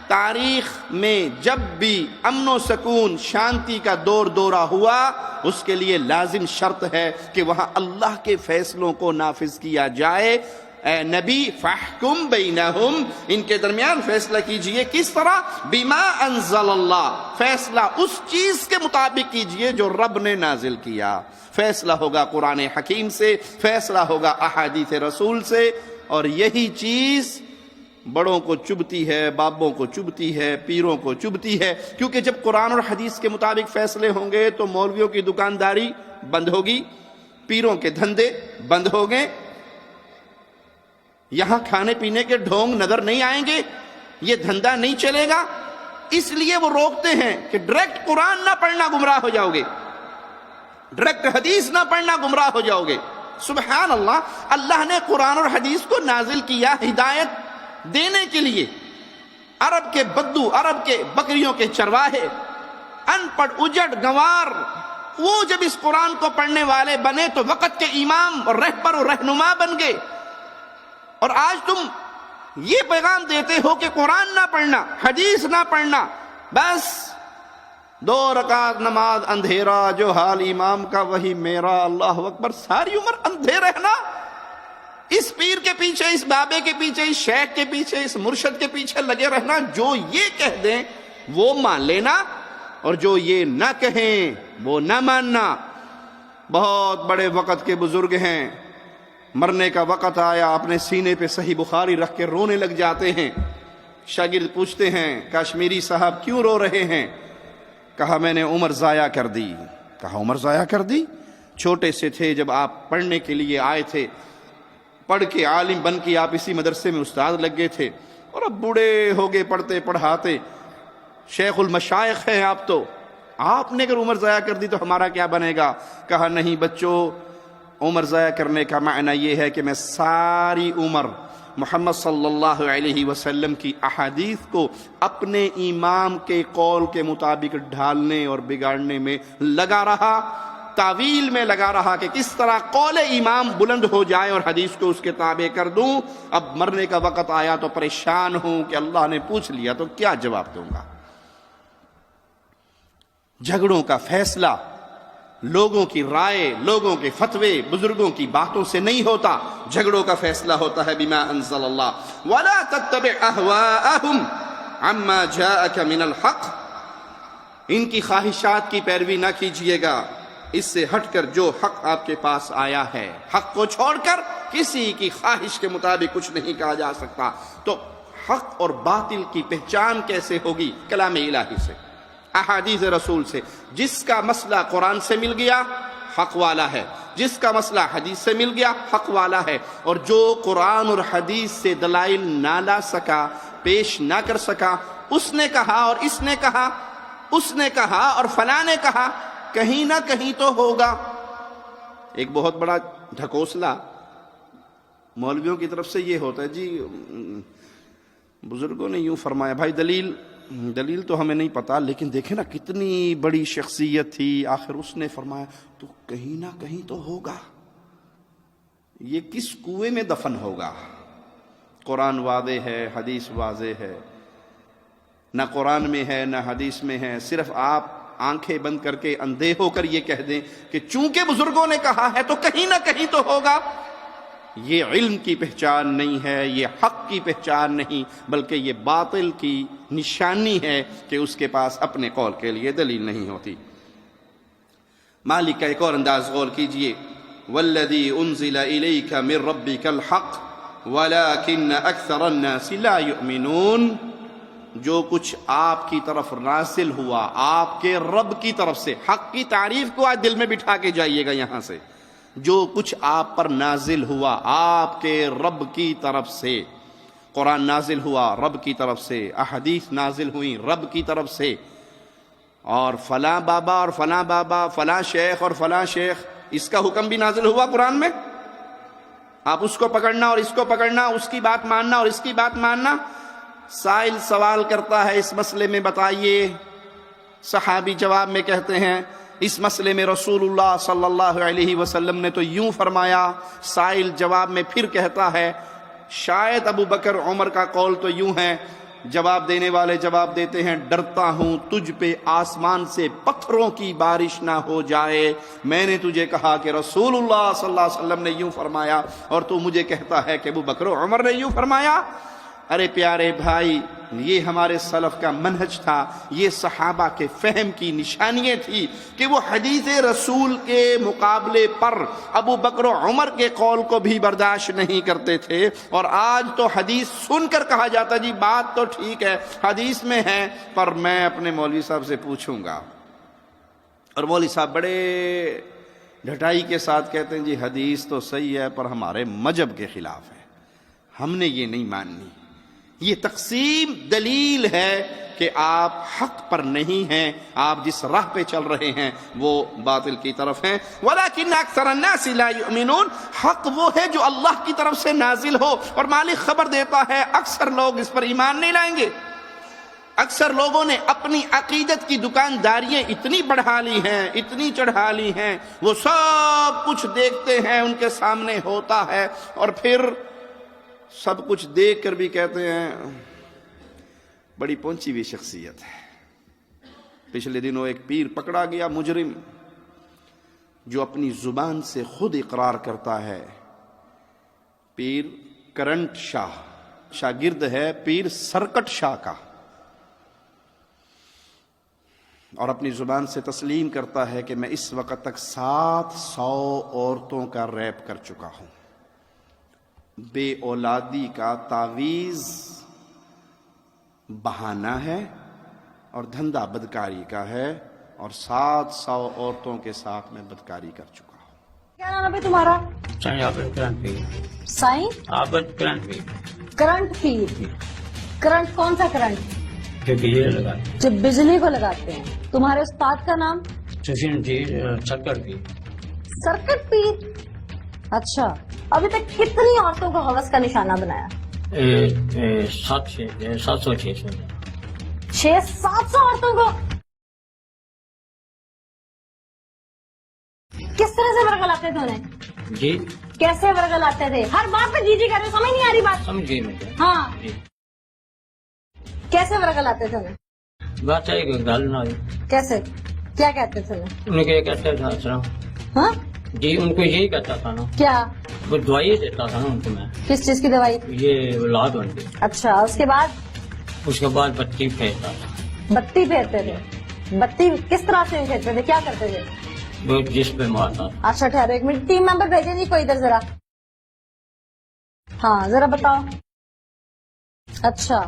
تاریخ میں جب بھی امن و سکون، شانتی کا دور دورہ ہوا، اس کے لیے لازم شرط ہے کہ وہاں اللہ کے فیصلوں کو نافذ کیا جائے. اے نبی، فاحکم بینہم، ان کے درمیان فیصلہ کیجئے. کس طرح؟ بما انزل اللہ. فیصلہ اس چیز کے مطابق کیجئے جو رب نے نازل کیا. فیصلہ ہوگا قرآن حکیم سے، فیصلہ ہوگا احادیث رسول سے. اور یہی چیز بڑوں کو چبھتی ہے، بابوں کو چبھتی ہے، پیروں کو چبھتی ہے. کیونکہ جب قرآن اور حدیث کے مطابق فیصلے ہوں گے تو مولویوں کی دکانداری بند ہوگی، پیروں کے دھندے بند ہوں گے، یہاں کھانے پینے کے ڈھونگ نظر نہیں آئیں گے، یہ دھندا نہیں چلے گا. اس لیے وہ روکتے ہیں کہ ڈائریکٹ قرآن نہ پڑھنا، گمراہ ہو جاؤ گے، ڈائریکٹ حدیث نہ پڑھنا، گمراہ ہو جاؤ گے. سبحان اللہ. اللہ نے قرآن اور حدیث کو نازل کیا ہدایت دینے کے لیے. عرب کے بدو، عرب کے بکریوں کے چرواہے، ان پڑھ اجڑ گنوار، وہ جب اس قرآن کو پڑھنے والے بنے تو وقت کے امام اور رہبر اور رہنما بن گئے. اور آج تم یہ پیغام دیتے ہو کہ قرآن نہ پڑھنا، حدیث نہ پڑھنا، بس 2 رکعت نماز اندھیرا، جو حال امام کا وہی میرا، اللہ اکبر، ساری عمر اندھے رہنا، اس پیر کے پیچھے، اس بابے کے پیچھے، اس شیخ کے پیچھے، اس مرشد کے پیچھے لگے رہنا، جو یہ کہہ دیں وہ مان لینا اور جو یہ نہ کہیں وہ نہ ماننا۔ بہت بڑے وقت کے بزرگ ہیں، مرنے کا وقت آیا، اپنے سینے پہ صحیح بخاری رکھ کے رونے لگ جاتے ہیں۔ شاگرد پوچھتے ہیں کاشمیری صاحب کیوں رو رہے ہیں؟ کہا میں نے عمر ضائع کر دی۔ کہا عمر ضائع کر دی؟ چھوٹے سے تھے جب آپ پڑھنے کے لیے آئے تھے، پڑھ کے عالم بن کے آپ اسی مدرسے میں استاد لگ گئے تھے، اور اب بوڑھے ہو گئے پڑھتے پڑھاتے، شیخ المشائخ ہیں آپ تو، آپ نے اگر عمر ضائع کر دی تو ہمارا کیا بنے گا؟ کہا نہیں بچوں، عمر ضائع کرنے کا معنی یہ ہے کہ میں ساری عمر محمد صلی اللہ علیہ وسلم کی احادیث کو اپنے امام کے قول کے مطابق ڈھالنے اور بگاڑنے میں لگا رہا، تعویل میں لگا رہا کہ کس طرح قول امام بلند ہو جائے اور حدیث کو اس کے تابع کر دوں۔ اب مرنے کا وقت آیا تو پریشان ہوں کہ اللہ نے پوچھ لیا تو کیا جواب دوں گا۔ جھگڑوں کا فیصلہ لوگوں کی رائے، لوگوں کے فتوے، بزرگوں کی باتوں سے نہیں ہوتا، جھگڑوں کا فیصلہ ہوتا ہے بما انزل اللہ۔ وَلَا تَتَّبِعْ أَهْوَاءَهُمْ عَمَّا جَاءَكَ مِنَ الْحَقِّ، ان کی خواہشات کی پیروی نہ کیجیے گا، اس سے ہٹ کر جو حق آپ کے پاس آیا ہے۔ حق کو چھوڑ کر کسی کی خواہش کے مطابق کچھ نہیں کہا جا سکتا۔ تو حق اور باطل کی پہچان کیسے ہوگی؟ کلام الہی سے، احادیث رسول سے۔ جس کا مسئلہ قرآن سے مل گیا حق والا ہے، جس کا مسئلہ حدیث سے مل گیا حق والا ہے، اور جو قرآن اور حدیث سے دلائل نہ لا سکا، پیش نہ کر سکا، اس نے کہا اور اس نے کہا، اس نے کہا اور فلاں نے کہا، کہیں نہ کہیں تو ہوگا۔ ایک بہت بڑا ڈھکوسلا مولویوں کی طرف سے یہ ہوتا ہے، جی بزرگوں نے یوں فرمایا، بھائی دلیل تو ہمیں نہیں پتا، لیکن دیکھیں نا کتنی بڑی شخصیت تھی، آخر اس نے فرمایا تو کہیں نہ کہیں تو ہوگا۔ یہ کس کنویں میں دفن ہوگا؟ قرآن واضح ہے، حدیث واضح ہے، نہ قرآن میں ہے نہ حدیث میں ہے، صرف آپ آنکھیں بند کر کے اندھے ہو کر یہ کہہ دیں کہ چونکہ بزرگوں نے کہا ہے تو کہیں نہ کہیں تو ہوگا۔ یہ علم کی پہچان نہیں ہے، یہ حق کی پہچان نہیں، بلکہ یہ باطل کی نشانی ہے کہ اس کے پاس اپنے قول کے لیے دلیل نہیں ہوتی۔ مالک کا ایک اور انداز غور کیجئے، والذی انزل الیک من ربک الحق ولکن اکثر الناس لا یؤمنون، جو کچھ آپ کی طرف نازل ہوا آپ کے رب کی طرف سے، حق کی تعریف کو آج دل میں بٹھا کے جائیے گا یہاں سے، جو کچھ آپ پر نازل ہوا آپ کے رب کی طرف سے، قرآن نازل ہوا رب کی طرف سے، احادیث نازل ہوئی رب کی طرف سے، اور فلاں بابا اور فلاں بابا، فلاں شیخ اور فلاں شیخ، اس کا حکم بھی نازل ہوا قرآن میں، آپ اس کو پکڑنا اور اس کو پکڑنا، اس کی بات ماننا اور اس کی بات ماننا۔ سائل سوال کرتا ہے اس مسئلے میں بتائیے، صحابی جواب میں کہتے ہیں اس مسئلے میں رسول اللہ صلی اللہ علیہ وسلم نے تو یوں فرمایا۔ سائل جواب میں پھر کہتا ہے شاید ابو بکر عمر کا قول تو یوں ہے۔ جواب دینے والے جواب دیتے ہیں ڈرتا ہوں تجھ پہ آسمان سے پتھروں کی بارش نہ ہو جائے، میں نے تجھے کہا کہ رسول اللہ صلی اللہ علیہ وسلم نے یوں فرمایا اور تو مجھے کہتا ہے کہ ابو بکر عمر نے یوں فرمایا۔ ارے پیارے بھائی، یہ ہمارے سلف کا منہج تھا، یہ صحابہ کے فہم کی نشانیاں تھی کہ وہ حدیث رسول کے مقابلے پر ابو بکر و عمر کے قول کو بھی برداشت نہیں کرتے تھے، اور آج تو حدیث سن کر کہا جاتا جی بات تو ٹھیک ہے حدیث میں ہے، پر میں اپنے مولوی صاحب سے پوچھوں گا، اور مولوی صاحب بڑے ڈھٹائی کے ساتھ کہتے ہیں جی حدیث تو صحیح ہے پر ہمارے مذہب کے خلاف ہے، ہم نے یہ نہیں ماننی۔ یہ تقسیم دلیل ہے کہ آپ حق پر نہیں ہیں، آپ جس راہ پہ چل رہے ہیں وہ باطل کی طرف ہیں۔ وَلَكِنَّ أَكْثَرَ النَّاسِ لَا يُؤْمِنُونَ، حق وہ ہے جو اللہ کی طرف سے نازل ہو، اور مالک خبر دیتا ہے اکثر لوگ اس پر ایمان نہیں لائیں گے۔ اکثر لوگوں نے اپنی عقیدت کی دکانداریاں اتنی بڑھا لی ہیں، اتنی چڑھا لی ہیں، وہ سب کچھ دیکھتے ہیں ان کے سامنے ہوتا ہے، اور پھر سب کچھ دیکھ کر بھی کہتے ہیں بڑی پہنچی ہوئی شخصیت ہے، پچھلے دنوں ایک پیر پکڑا گیا مجرم جو اپنی زبان سے خود اقرار کرتا ہے پیر کرنٹ شاہ شاگرد ہے پیر سرکٹ شاہ کا، اور اپنی زبان سے تسلیم کرتا ہے کہ میں اس وقت تک 700 عورتوں کا ریپ کر چکا ہوں۔ بے اولادی کا تعویذ بہانہ ہے اور دھندا بدکاری کا ہے، اور 700 عورتوں کے ساتھ میں بدکاری کر چکا ہوں۔ کیا نام ہے بھائی تمہارا؟ سائیں عابد کرنٹ پیر۔ سائیں عابد کرنٹ پیر۔ کرنٹ پیر۔ کرنٹ کون سا کرنٹ؟ جو بجلی لگاتے ہیں۔ جو بجلی کو لگاتے ہیں۔ تمہارے استاد کا نام؟ سفین پیر سرکٹ پیر۔ سرکٹ پیر۔ اچھا، ابھی تک کتنی عورتوں کو حوث کا نشانہ بنایا؟ 700-600۔ 600-700 عورتوں کو؟ کس طرح سے ورگلاتے تھے انہیں؟ جی کیسے ورگلاتے تھے؟ ہر بات پہ جی جی کر رہے ہو، سمجھ نہیں آ رہی بات؟ سمجھ گئی میں۔ ہاں، جی کیسے ورگلاتے تھے انہیں؟ بات ہے کہ گل نہ ہوئی۔ کیسے؟ کیا کہتے تھے انہیں؟ انہیں کیا کہتے تھا اسلام؟ ہاں جی ان کو یہی کہتا تھا نا، کیا؟ وہ دوائی دیتا تھا نا ان کو میں، کس چیز کی دوائی؟ یہ اولاد بن گئی۔ اچھا، اس کے بعد؟ اس کے بعد بتی پھیرتا تھا۔ بتی پھیرتے تھے؟ بتی کس طرح سے پھیرتے تھے؟ کیا کرتے تھے؟ وہ جس پہ مارتا تھا۔ اچھا ٹھہرو ایک منٹ، ٹیم ممبر بھیجے نہیں کوئی ادھر ذرا۔ ہاں ذرا بتاؤ۔ اچھا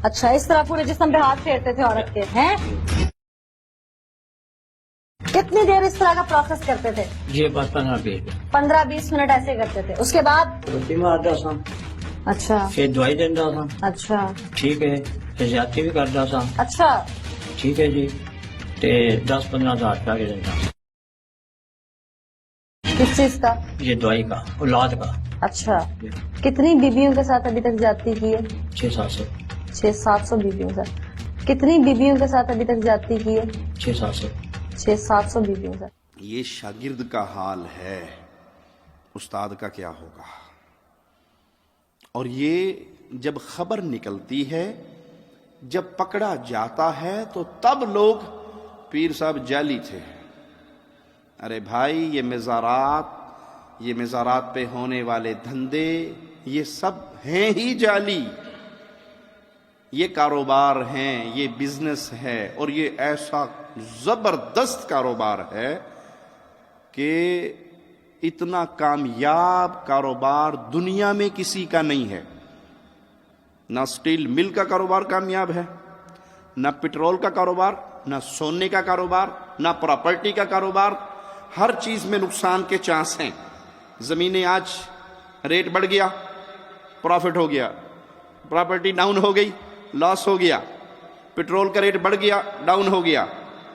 اچھا، اس طرح پورے جسم پہ ہاتھ پھیرتے تھے عورت کے ہیں؟ کتنی دیر اس طرح کا پروسیس کرتے تھے؟ یہ بس 15-20 منٹ۔ 15-20 منٹ ایسے کرتے تھے، اس کے بعد؟ بتی مارتا تھا، اچھا پھر دوائی دیتا تھا۔ اچھا ٹھیک ہے، پھر زیادتی بھی کرتا تھا۔ اچھا، ٹھیک ہے جی، 10-15 ہزار روپیہ کے دیتا۔ کس چیز کا؟ یہ دوائی کا، اولاد کا۔ اچھا، کتنی بیویوں کے ساتھ ابھی تک زیادتی کی ہے؟ 600-700۔ 600-700 بیویوں کے ساتھ۔ کتنی بیویوں کے ساتھ ابھی تک زیادتی کی ہے؟ 600-700۔ 600-700 بیویوں کے ساتھ۔ یہ شاگرد کا حال ہے، استاد کا کیا ہوگا؟ اور یہ جب خبر نکلتی ہے، جب پکڑا جاتا ہے تو تب لوگ پیر صاحب جعلی تھے۔ ارے بھائی، یہ مزارات پہ ہونے والے دھندے یہ سب ہیں ہی جعلی، یہ کاروبار ہیں، یہ بزنس ہے، اور یہ ایسا زبردست کاروبار ہے کہ اتنا کامیاب کاروبار دنیا میں کسی کا نہیں ہے۔ نہ سٹیل مل کا کاروبار کامیاب ہے، نہ پٹرول کا کاروبار، نہ سونے کا کاروبار، نہ پراپرٹی کا کاروبار۔ ہر چیز میں نقصان کے چانس ہیں۔ زمینیں آج ریٹ بڑھ گیا، پروفٹ ہو گیا، پراپرٹی ڈاؤن ہو گئی، لاس ہو گیا، پٹرول کا ریٹ بڑھ گیا، ڈاؤن ہو گیا،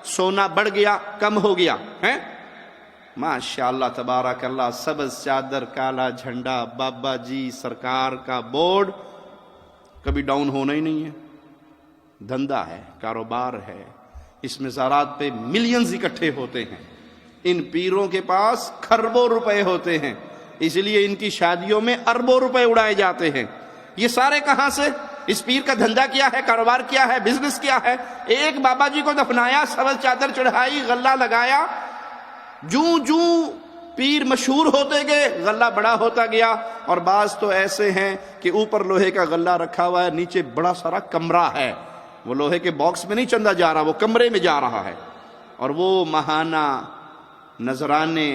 سونا بڑھ گیا، کم ہو گیا ہے۔ ماشاءاللہ تبارک اللہ، سبز چادر، کالا جھنڈا، بابا جی سرکار کا بورڈ، کبھی ڈاؤن ہونا ہی نہیں ہے۔ دھندا ہے، کاروبار ہے، اس میں زارات پہ ملینز اکٹھے ہوتے ہیں۔ ان پیروں کے پاس کھربوں روپے ہوتے ہیں، اس لیے ان کی شادیوں میں اربوں روپے اڑائے جاتے ہیں۔ یہ سارے کہاں سے؟ اس پیر کا دھندا کیا ہے، کاروبار کیا ہے، بزنس کیا ہے؟ ایک بابا جی کو دفنایا، سبز چادر چڑھائی، غلہ لگایا، جوں پیر مشہور ہوتے گئے غلہ بڑا ہوتا گیا۔ اور بعض تو ایسے ہیں کہ اوپر لوہے کا غلہ رکھا ہوا ہے، نیچے بڑا سارا کمرہ ہے، وہ لوہے کے باکس میں نہیں چندہ جا رہا، وہ کمرے میں جا رہا ہے، اور وہ ماہانہ نذرانے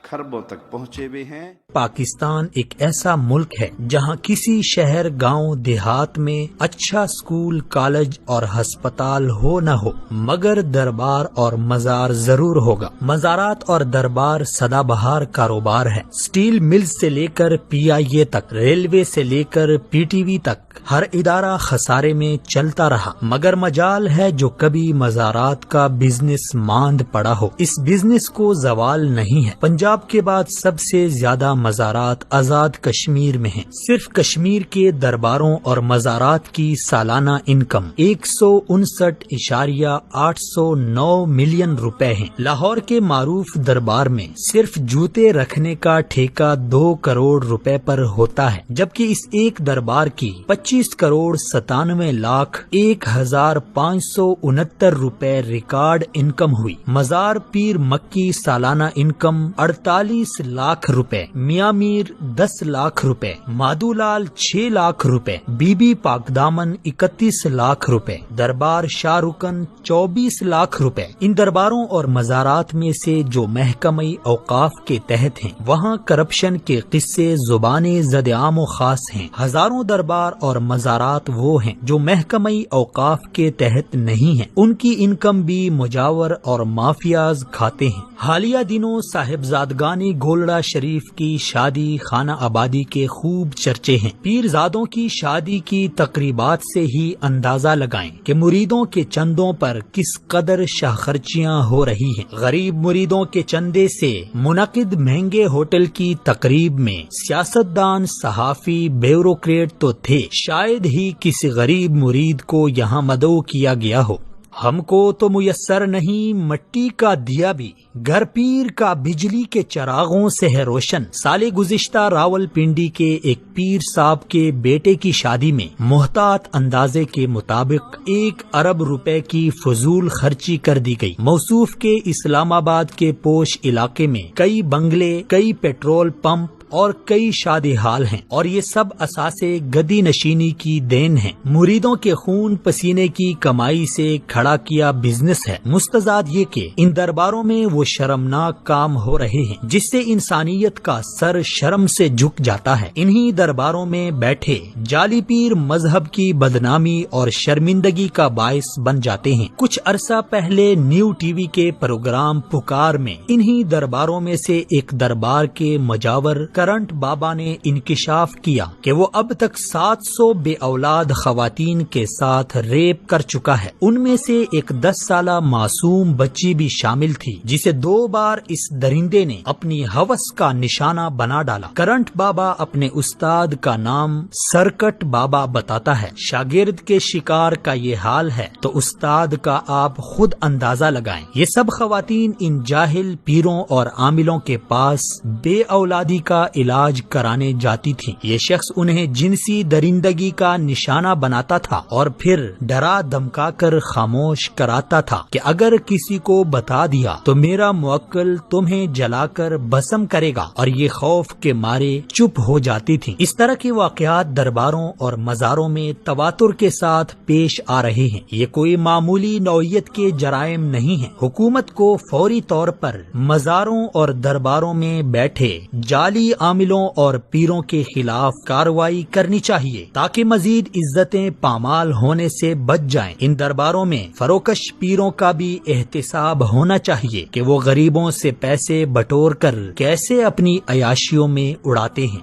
کھربوں تک پہنچے ہوئے ہیں۔ پاکستان ایک ایسا ملک ہے جہاں کسی شہر، گاؤں، دیہات میں اچھا سکول، کالج اور ہسپتال ہو نہ ہو، مگر دربار اور مزار ضرور ہوگا۔ مزارات اور دربار سدا بہار کاروبار ہے۔ سٹیل مل سے لے کر PIA تک، ریلوے سے لے کر PTV تک، ہر ادارہ خسارے میں چلتا رہا، مگر مجال ہے جو کبھی مزارات کا بزنس ماند پڑا ہو۔ اس بزنس کو زوال نہیں ہے۔ پنجاب پنجاب کے بعد سب سے زیادہ مزارات آزاد کشمیر میں ہیں۔ صرف کشمیر کے درباروں اور مزارات کی سالانہ انکم 159.809 ملین روپے ہیں۔ لاہور کے معروف دربار میں صرف جوتے رکھنے کا ٹھیکہ 2 کروڑ روپے پر ہوتا ہے، جبکہ اس ایک دربار کی 25,97,01,569 روپے ریکارڈ انکم ہوئی۔ مزار پیر مکی سالانہ انکم 48 لاکھ روپے، میاں میر 10 لاکھ روپے، مادو لال 6 لاکھ روپے، بی بی پاک دامن 31 لاکھ روپے، دربار شاہ رکن 24 لاکھ روپے۔ ان درباروں اور مزارات میں سے جو محکمہ اوقاف کے تحت ہیں وہاں کرپشن کے قصے زبان زد عام و خاص ہیں۔ ہزاروں دربار اور مزارات وہ ہیں جو محکمہ اوقاف کے تحت نہیں ہیں، ان کی انکم بھی مجاور اور مافیاز کھاتے ہیں۔ حالیہ دنوں صاحبزادگان گولڑا شریف کی شادی خانہ آبادی کے خوب چرچے ہیں۔ پیرزادوں کی شادی کی تقریبات سے ہی اندازہ لگائیں کہ مریدوں کے چندوں پر کس قدر شاہ خرچیاں ہو رہی ہیں۔ غریب مریدوں کے چندے سے منعقد مہنگے ہوٹل کی تقریب میں سیاستدان، صحافی، بیوروکریٹ تو تھے، شاید ہی کسی غریب مرید کو یہاں مدعو کیا گیا ہو۔ ہم کو تو میسر نہیں مٹی کا دیا بھی، گھر پیر کا بجلی کے چراغوں سے ہے روشن۔ سال گزشتہ راول پنڈی کے ایک پیر صاحب کے بیٹے کی شادی میں محتاط اندازے کے مطابق 1 ارب روپے کی فضول خرچی کر دی گئی۔ موصوف کے اسلام آباد کے پوش علاقے میں کئی بنگلے، کئی پیٹرول پمپ اور کئی شادی حال ہیں، اور یہ سب اساسے گدی نشینی کی دین ہیں۔ مریدوں کے خون پسینے کی کمائی سے کھڑا کیا بزنس ہے۔ مستزاد یہ کہ ان درباروں میں وہ شرمناک کام ہو رہے ہیں جس سے انسانیت کا سر شرم سے جھک جاتا ہے۔ انہی درباروں میں بیٹھے جعلی پیر مذہب کی بدنامی اور شرمندگی کا باعث بن جاتے ہیں۔ کچھ عرصہ پہلے نیو ٹی وی کے پروگرام پکار میں انہی درباروں میں سے ایک دربار کے مجاور کرنٹ بابا نے انکشاف کیا کہ وہ اب تک 700 بے اولاد خواتین کے ساتھ ریپ کر چکا ہے۔ ان میں سے ایک 10 سالہ معصوم بچی بھی شامل تھی جسے 2 بار اس درندے نے اپنی ہوس کا نشانہ بنا ڈالا۔ کرنٹ بابا اپنے استاد کا نام سرکٹ بابا بتاتا ہے۔ شاگرد کے شکار کا یہ حال ہے تو استاد کا آپ خود اندازہ لگائیں۔ یہ سب خواتین ان جاہل پیروں اور عاملوں کے پاس بے اولادی کا علاج کرانے جاتی تھیں۔ یہ شخص انہیں جنسی درندگی کا نشانہ بناتا تھا اور پھر ڈرا دمکا کر خاموش کراتا تھا کہ اگر کسی کو بتا دیا تو میرا موکل تمہیں جلا کر بھسم کرے گا، اور یہ خوف کے مارے چپ ہو جاتی تھیں۔ اس طرح کے واقعات درباروں اور مزاروں میں تواتر کے ساتھ پیش آ رہے ہیں۔ یہ کوئی معمولی نوعیت کے جرائم نہیں ہیں۔ حکومت کو فوری طور پر مزاروں اور درباروں میں بیٹھے جعلی عاملوں اور پیروں کے خلاف کارروائی کرنی چاہیے تاکہ مزید عزتیں پامال ہونے سے بچ جائیں۔ ان درباروں میں فروکش پیروں کا بھی احتساب ہونا چاہیے کہ وہ غریبوں سے پیسے بٹور کر کیسے اپنی عیاشیوں میں اڑاتے ہیں۔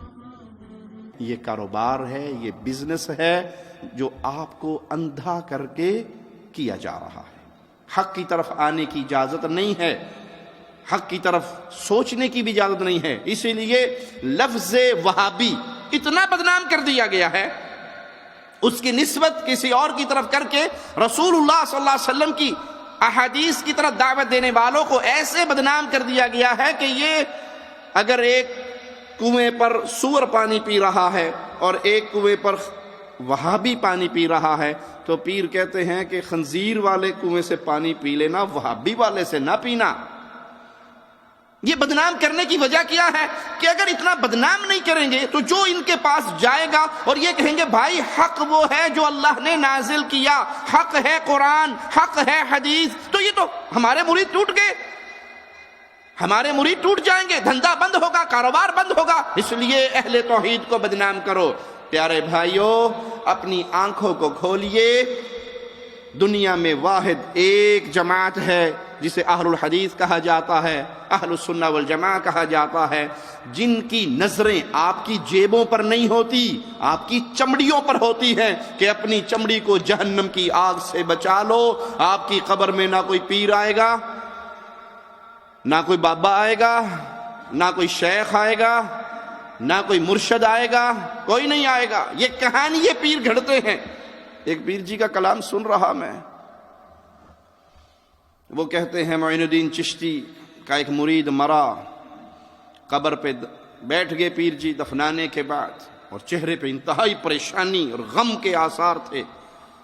یہ کاروبار ہے، یہ بزنس ہے جو آپ کو اندھا کر کے کیا جا رہا ہے۔ حق کی طرف آنے کی اجازت نہیں ہے، حق کی طرف سوچنے کی بھی اجازت نہیں ہے۔ اسی لیے لفظ وہابی اتنا بدنام کر دیا گیا ہے، اس کی نسبت کسی اور کی طرف کر کے رسول اللہ صلی اللہ علیہ وسلم کی احادیث کی طرف دعوت دینے والوں کو ایسے بدنام کر دیا گیا ہے کہ یہ اگر ایک کنویں پر سور پانی پی رہا ہے اور ایک کنویں پر وہابی پانی پی رہا ہے تو پیر کہتے ہیں کہ خنزیر والے کنویں سے پانی پی لینا، وہابی والے سے نہ پینا۔ یہ بدنام کرنے کی وجہ کیا ہے کہ اگر اتنا بدنام نہیں کریں گے تو جو ان کے پاس جائے گا اور یہ کہیں گے بھائی حق وہ ہے جو اللہ نے نازل کیا، حق ہے قرآن، حق ہے حدیث، تو یہ تو ہمارے مرید ٹوٹ گئے، ہمارے مرید ٹوٹ جائیں گے، دھندا بند ہوگا، کاروبار بند ہوگا۔ اس لیے اہل توحید کو بدنام کرو۔ پیارے بھائیوں، اپنی آنکھوں کو کھولیے، دنیا میں واحد ایک جماعت ہے جسے اہل الحدیث کہا جاتا ہے، اہل السنہ والجماعہ کہا جاتا ہے، جن کی نظریں آپ کی جیبوں پر نہیں ہوتی، آپ کی چمڑیوں پر ہوتی ہیں کہ اپنی چمڑی کو جہنم کی آگ سے بچا لو۔ آپ کی قبر میں نہ کوئی پیر آئے گا، نہ کوئی بابا آئے گا، نہ کوئی شیخ آئے گا، نہ کوئی مرشد آئے گا، کوئی نہیں آئے گا، یہ کہانی یہ پیر گھڑتے ہیں۔ ایک پیر جی کا کلام سن رہا میں، وہ کہتے ہیں معین الدین چشتی کا ایک مرید مرا، قبر پہ بیٹھ گئے پیر جی دفنانے کے بعد، اور چہرے پہ انتہائی پریشانی اور غم کے آثار تھے۔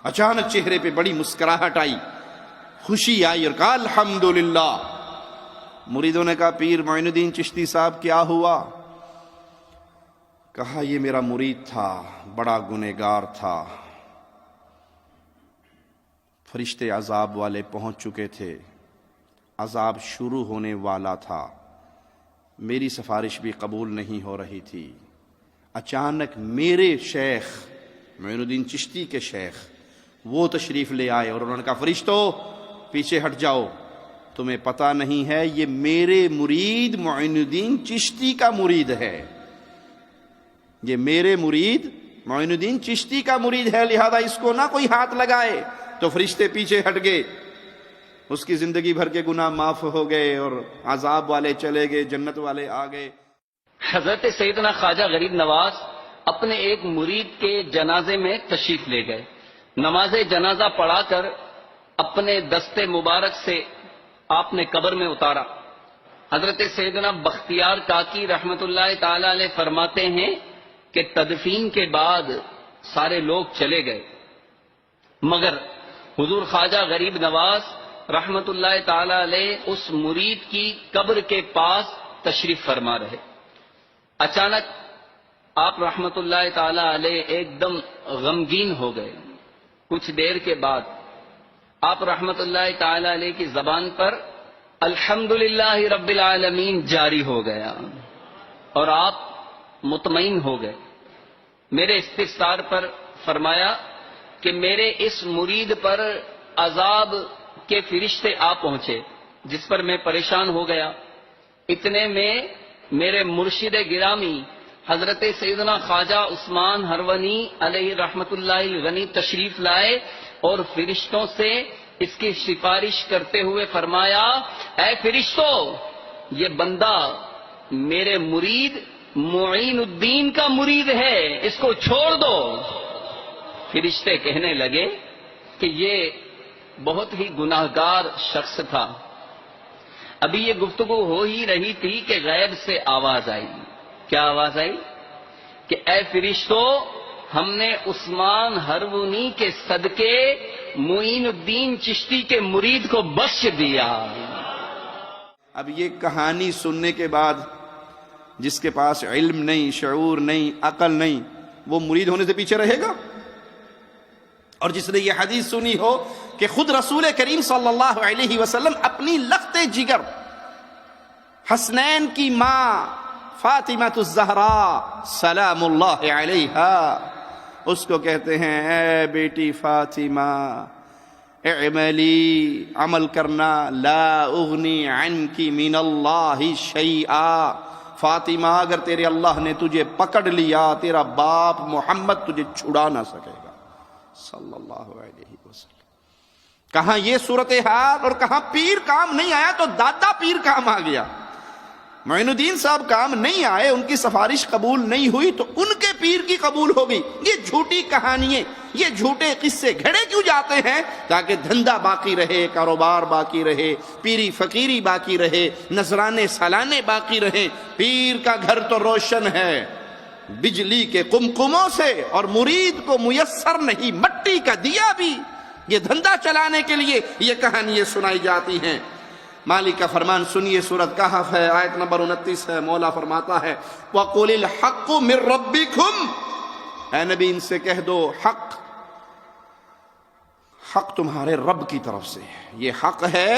اچانک چہرے پہ بڑی مسکراہٹ آئی، خوشی آئی، اور کہا الحمدللہ۔ مریدوں نے کہا پیر معین الدین چشتی صاحب کیا ہوا؟ کہا یہ میرا مرید تھا، بڑا گنہگار تھا، فرشتے عذاب والے پہنچ چکے تھے، عذاب شروع ہونے والا تھا، میری سفارش بھی قبول نہیں ہو رہی تھی۔ اچانک میرے شیخ معین الدین چشتی کے شیخ وہ تشریف لے آئے، اور انہوں نے کہا فرشتوں پیچھے ہٹ جاؤ، تمہیں پتہ نہیں ہے یہ میرے مرید معین الدین چشتی کا مرید ہے، یہ میرے مرید معین الدین چشتی کا مرید ہے، لہذا اس کو نہ کوئی ہاتھ لگائے۔ تو فرشتے پیچھے ہٹ گئے، اس کی زندگی بھر کے گناہ معاف ہو گئے، اور عذاب والے چلے گئے، جنت والے آ گئے۔ حضرت سیدنا خواجہ غریب نواز اپنے ایک مرید کے جنازے میں تشریف لے گئے، نماز جنازہ پڑھا کر اپنے دست مبارک سے آپ نے قبر میں اتارا۔ حضرت سیدنا بختیار کاکی رحمت اللہ تعالی علیہ فرماتے ہیں کہ تدفین کے بعد سارے لوگ چلے گئے، مگر حضور خواجہ غریب نواز رحمت اللہ تعالی علیہ اس مرید کی قبر کے پاس تشریف فرما رہے۔ اچانک آپ رحمت اللہ تعالی علیہ ایک دم غمگین ہو گئے۔ کچھ دیر کے بعد آپ رحمت اللہ تعالی علیہ کی زبان پر الحمدللہ رب العالمین جاری ہو گیا، اور آپ مطمئن ہو گئے۔ میرے استفسار پر فرمایا کہ میرے اس مرید پر عذاب کے فرشتے آ پہنچے، جس پر میں پریشان ہو گیا۔ اتنے میں میرے مرشد گرامی حضرت سیدنا خواجہ عثمان ہرونی علیہ رحمت اللہ الغنی تشریف لائے، اور فرشتوں سے اس کی سفارش کرتے ہوئے فرمایا اے فرشتوں، یہ بندہ میرے مرید معین الدین کا مرید ہے، اس کو چھوڑ دو۔ فرشتے کہنے لگے کہ یہ بہت ہی گناہگار شخص تھا۔ ابھی یہ گفتگو ہو ہی رہی تھی کہ غیب سے آواز آئی۔ کیا آواز آئی؟ کہ اے فرشتوں، ہم نے عثمان ہرونی کے صدقے معین الدین چشتی کے مرید کو بخش دیا۔ اب یہ کہانی سننے کے بعد جس کے پاس علم نہیں، شعور نہیں، عقل نہیں، وہ مرید ہونے سے پیچھے رہے گا؟ اور جس نے یہ حدیث سنی ہو کہ خود رسول کریم صلی اللہ علیہ وسلم اپنی لخت جگر حسنین کی ماں فاطمہ الزہراء سلام اللہ علیہا، اس کو کہتے ہیں اے بیٹی فاطمہ اعملی، عمل کرنا، لا اغنی عنکی من اللہ شیئا، فاطمہ اگر تیرے اللہ نے تجھے پکڑ لیا، تیرا باپ محمد تجھے چھڑا نہ سکے گا صلی اللہ علیہ وسلم۔ کہاں یہ صورتحال، اور کہاں پیر کام نہیں آیا تو دادا پیر کام آ گیا۔ معین الدین صاحب کام نہیں آئے، ان کی سفارش قبول نہیں ہوئی تو ان کے پیر کی قبول ہو گئی۔ یہ جھوٹی کہانیاں، یہ جھوٹے قصے گھڑے کیوں جاتے ہیں؟ تاکہ دھندا باقی رہے، کاروبار باقی رہے، پیری فقیری باقی رہے، نذرانے سالانے باقی رہیں۔ پیر کا گھر تو روشن ہے بجلی کے قمقموں سے، اور مرید کو میسر نہیں مٹی کا دیا بھی۔ یہ دھندا چلانے کے لیے یہ کہانیاں سنائی جاتی ہیں۔ مالک کا فرمان سنیے، سورۃ کہف ہے، آیت نمبر 29 ہے۔ مولا فرماتا ہے وَقُلِ الْحَقُّ مِن رَبِّكُمْ، اے نبی ان سے کہہ دو حق تمہارے رب کی طرف سے۔ یہ حق ہے،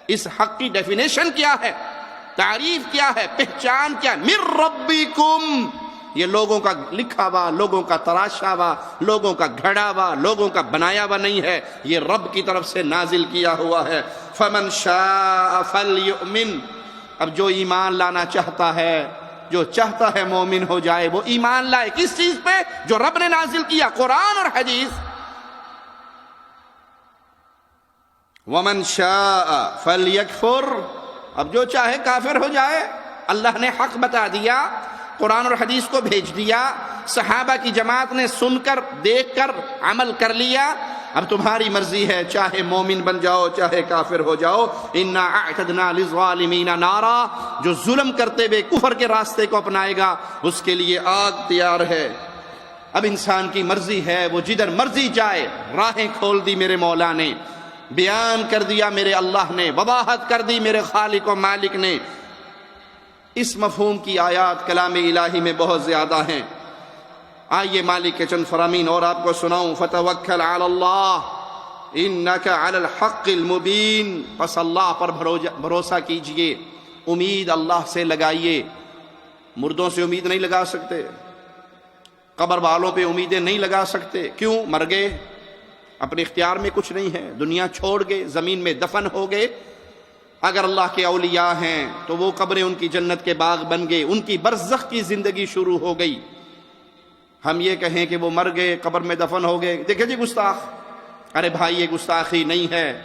اس حق کی ڈیفینیشن کیا ہے، تعریف کیا ہے، پہچان کیا ہے؟ مِن رَبِّكُمْ، یہ لوگوں کا لکھا ہوا، لوگوں کا تراشا ہوا، لوگوں کا گھڑا ہوا، لوگوں کا بنایا ہوا نہیں ہے، یہ رب کی طرف سے نازل کیا ہوا ہے۔ فَمَنْ شَاءَ فَلْيُؤْمِنْ، اب جو ایمان لانا چاہتا ہے، جو چاہتا ہے مومن ہو جائے، وہ ایمان لائے کس چیز پہ؟ جو رب نے نازل کیا، قرآن اور حدیث۔ وَمَنْ شَاءَ فَلْيَكْفُرْ، اب جو چاہے کافر ہو جائے۔ اللہ نے حق بتا دیا، قرآن اور حدیث کو بھیج دیا، صحابہ کی جماعت نے سن کر دیکھ کر عمل کر لیا، اب تمہاری مرضی ہے، چاہے مومن بن جاؤ چاہے کافر ہو جاؤ۔ انا اعتدنا للظالمین نارا، جو ظلم کرتے ہوئے کفر کے راستے کو اپنائے گا اس کے لیے آگ تیار ہے۔ اب انسان کی مرضی ہے، وہ جدھر مرضی جائے، راہیں کھول دی میرے مولا نے، بیان کر دیا میرے اللہ نے، وضاحت کر دی میرے خالق و مالک نے۔ اس مفہوم کی آیات کلام الہی میں بہت زیادہ ہیں۔ آئیے مالک کے چند فرامین اور آپ کو سناؤں۔ فتوکل علی اللہ انک علی الحق المبین، پس اللہ پر بھروسہ کیجئے، امید اللہ سے لگائیے۔ مردوں سے امید نہیں لگا سکتے، قبر والوں پہ امیدیں نہیں لگا سکتے، کیوں؟ مر گئے، اپنے اختیار میں کچھ نہیں ہے، دنیا چھوڑ گئے، زمین میں دفن ہو گئے۔ اگر اللہ کے اولیاء ہیں تو وہ قبریں ان کی جنت کے باغ بن گئے، ان کی برزخ کی زندگی شروع ہو گئی۔ ہم یہ کہیں کہ وہ مر گئے، قبر میں دفن ہو گئے، دیکھیں جی گستاخ، ارے بھائی یہ گستاخی نہیں ہے،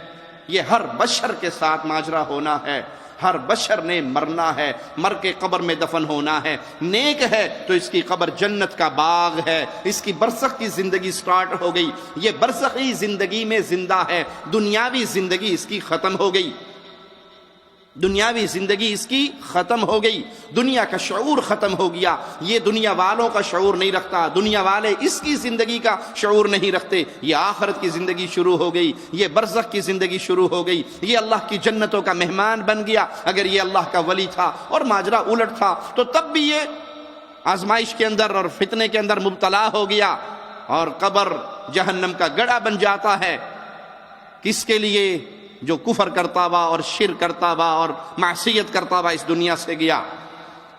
یہ ہر بشر کے ساتھ ماجرا ہونا ہے، ہر بشر نے مرنا ہے، مر کے قبر میں دفن ہونا ہے۔ نیک ہے تو اس کی قبر جنت کا باغ ہے، اس کی برزخ کی زندگی سٹارٹ ہو گئی، یہ برزخی زندگی میں زندہ ہے، دنیاوی زندگی اس کی ختم ہو گئی، دنیاوی زندگی اس کی ختم ہو گئی، دنیا کا شعور ختم ہو گیا، یہ دنیا والوں کا شعور نہیں رکھتا، دنیا والے اس کی زندگی کا شعور نہیں رکھتے، یہ آخرت کی زندگی شروع ہو گئی، یہ برزخ کی زندگی شروع ہو گئی، یہ اللہ کی جنتوں کا مہمان بن گیا۔ اگر یہ اللہ کا ولی تھا اور ماجرا الٹ تھا تو تب بھی یہ آزمائش کے اندر اور فتنے کے اندر مبتلا ہو گیا اور قبر جہنم کا گڑھا بن جاتا ہے۔ کس کے لیے؟ جو کفر کرتا ہوا اور شرک کرتا ہوا اور معصیت کرتا ہوا اس دنیا سے گیا۔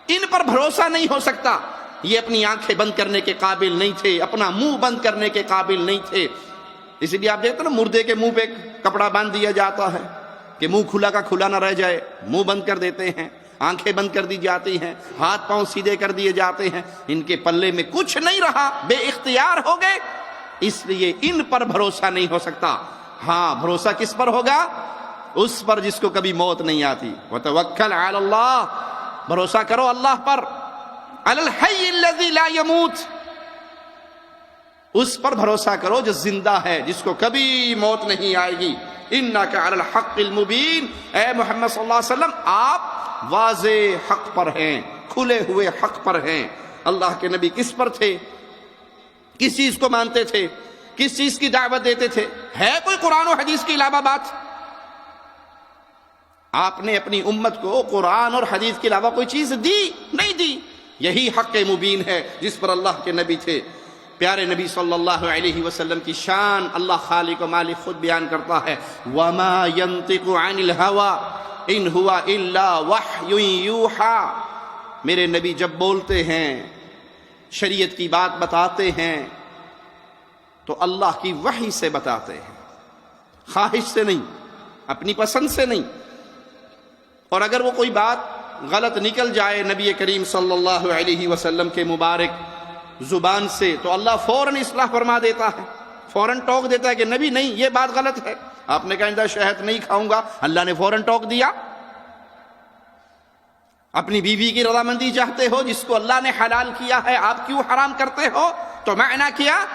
ان پر بھروسہ نہیں ہو سکتا، یہ اپنی آنکھیں بند کرنے کے قابل نہیں تھے، اپنا منہ بند کرنے کے قابل نہیں تھے۔ اس لیے آپ دیکھتے نا مردے کے منہ پہ کپڑا باندھ دیا جاتا ہے کہ منہ کھلا کا کھلا نہ رہ جائے، منہ بند کر دیتے ہیں، آنکھیں بند کر دی جاتی ہیں، ہاتھ پاؤں سیدھے کر دیے جاتے ہیں، ان کے پلے میں کچھ نہیں رہا، بے اختیار ہو گئے، اس لیے ان پر بھروسہ نہیں ہو سکتا۔ ہاں بھروسہ کس پر ہوگا؟ اس پر جس کو کبھی موت نہیں آتی۔ وتوکل علی اللہ، بھروسہ کرو اللہ پر، علی الحی الذی لا یموت، اس پر بھروسہ کرو جو زندہ ہے، جس کو کبھی موت نہیں آئے گی۔ انک علی الحق المبین، اے محمد صلی اللہ علیہ وسلم آپ واضح حق پر ہیں، کھلے ہوئے حق پر ہیں۔ اللہ کے نبی کس پر تھے؟ کس چیز کو مانتے تھے؟ کس چیز کی دعوت دیتے تھے؟ ہے کوئی قرآن و حدیث کے علاوہ بات؟ آپ نے اپنی امت کو قرآن اور حدیث کے علاوہ کوئی چیز دی نہیں دی۔ یہی حق مبین ہے جس پر اللہ کے نبی تھے۔ پیارے نبی صلی اللہ علیہ وسلم کی شان اللہ خالق و مالک خود بیان کرتا ہے، وَمَا يَنطِقُ عَنِ الْهَوَىٰ إِنْ هُوَ إِلَّا وَحْيٌ يُوحَىٰ، میرے نبی جب بولتے ہیں، شریعت کی بات بتاتے ہیں تو اللہ کی وحی سے بتاتے ہیں، خواہش سے نہیں، اپنی پسند سے نہیں۔ اور اگر وہ کوئی بات غلط نکل جائے نبی کریم صلی اللہ علیہ وسلم کے مبارک زبان سے تو اللہ فوراً اصلاح فرما دیتا ہے، فوراً ٹوک دیتا ہے کہ نبی نہیں یہ بات غلط ہے، آپ نے کہا آئندہ شہد نہیں کھاؤں گا، اللہ نے فوراً ٹوک دیا۔ اپنی بیوی کی رضامندی چاہتے ہو جس کو اللہ نے حلال کیا ہے، آپ کیوں حرام کرتے ہو؟ تو معنی کیا؟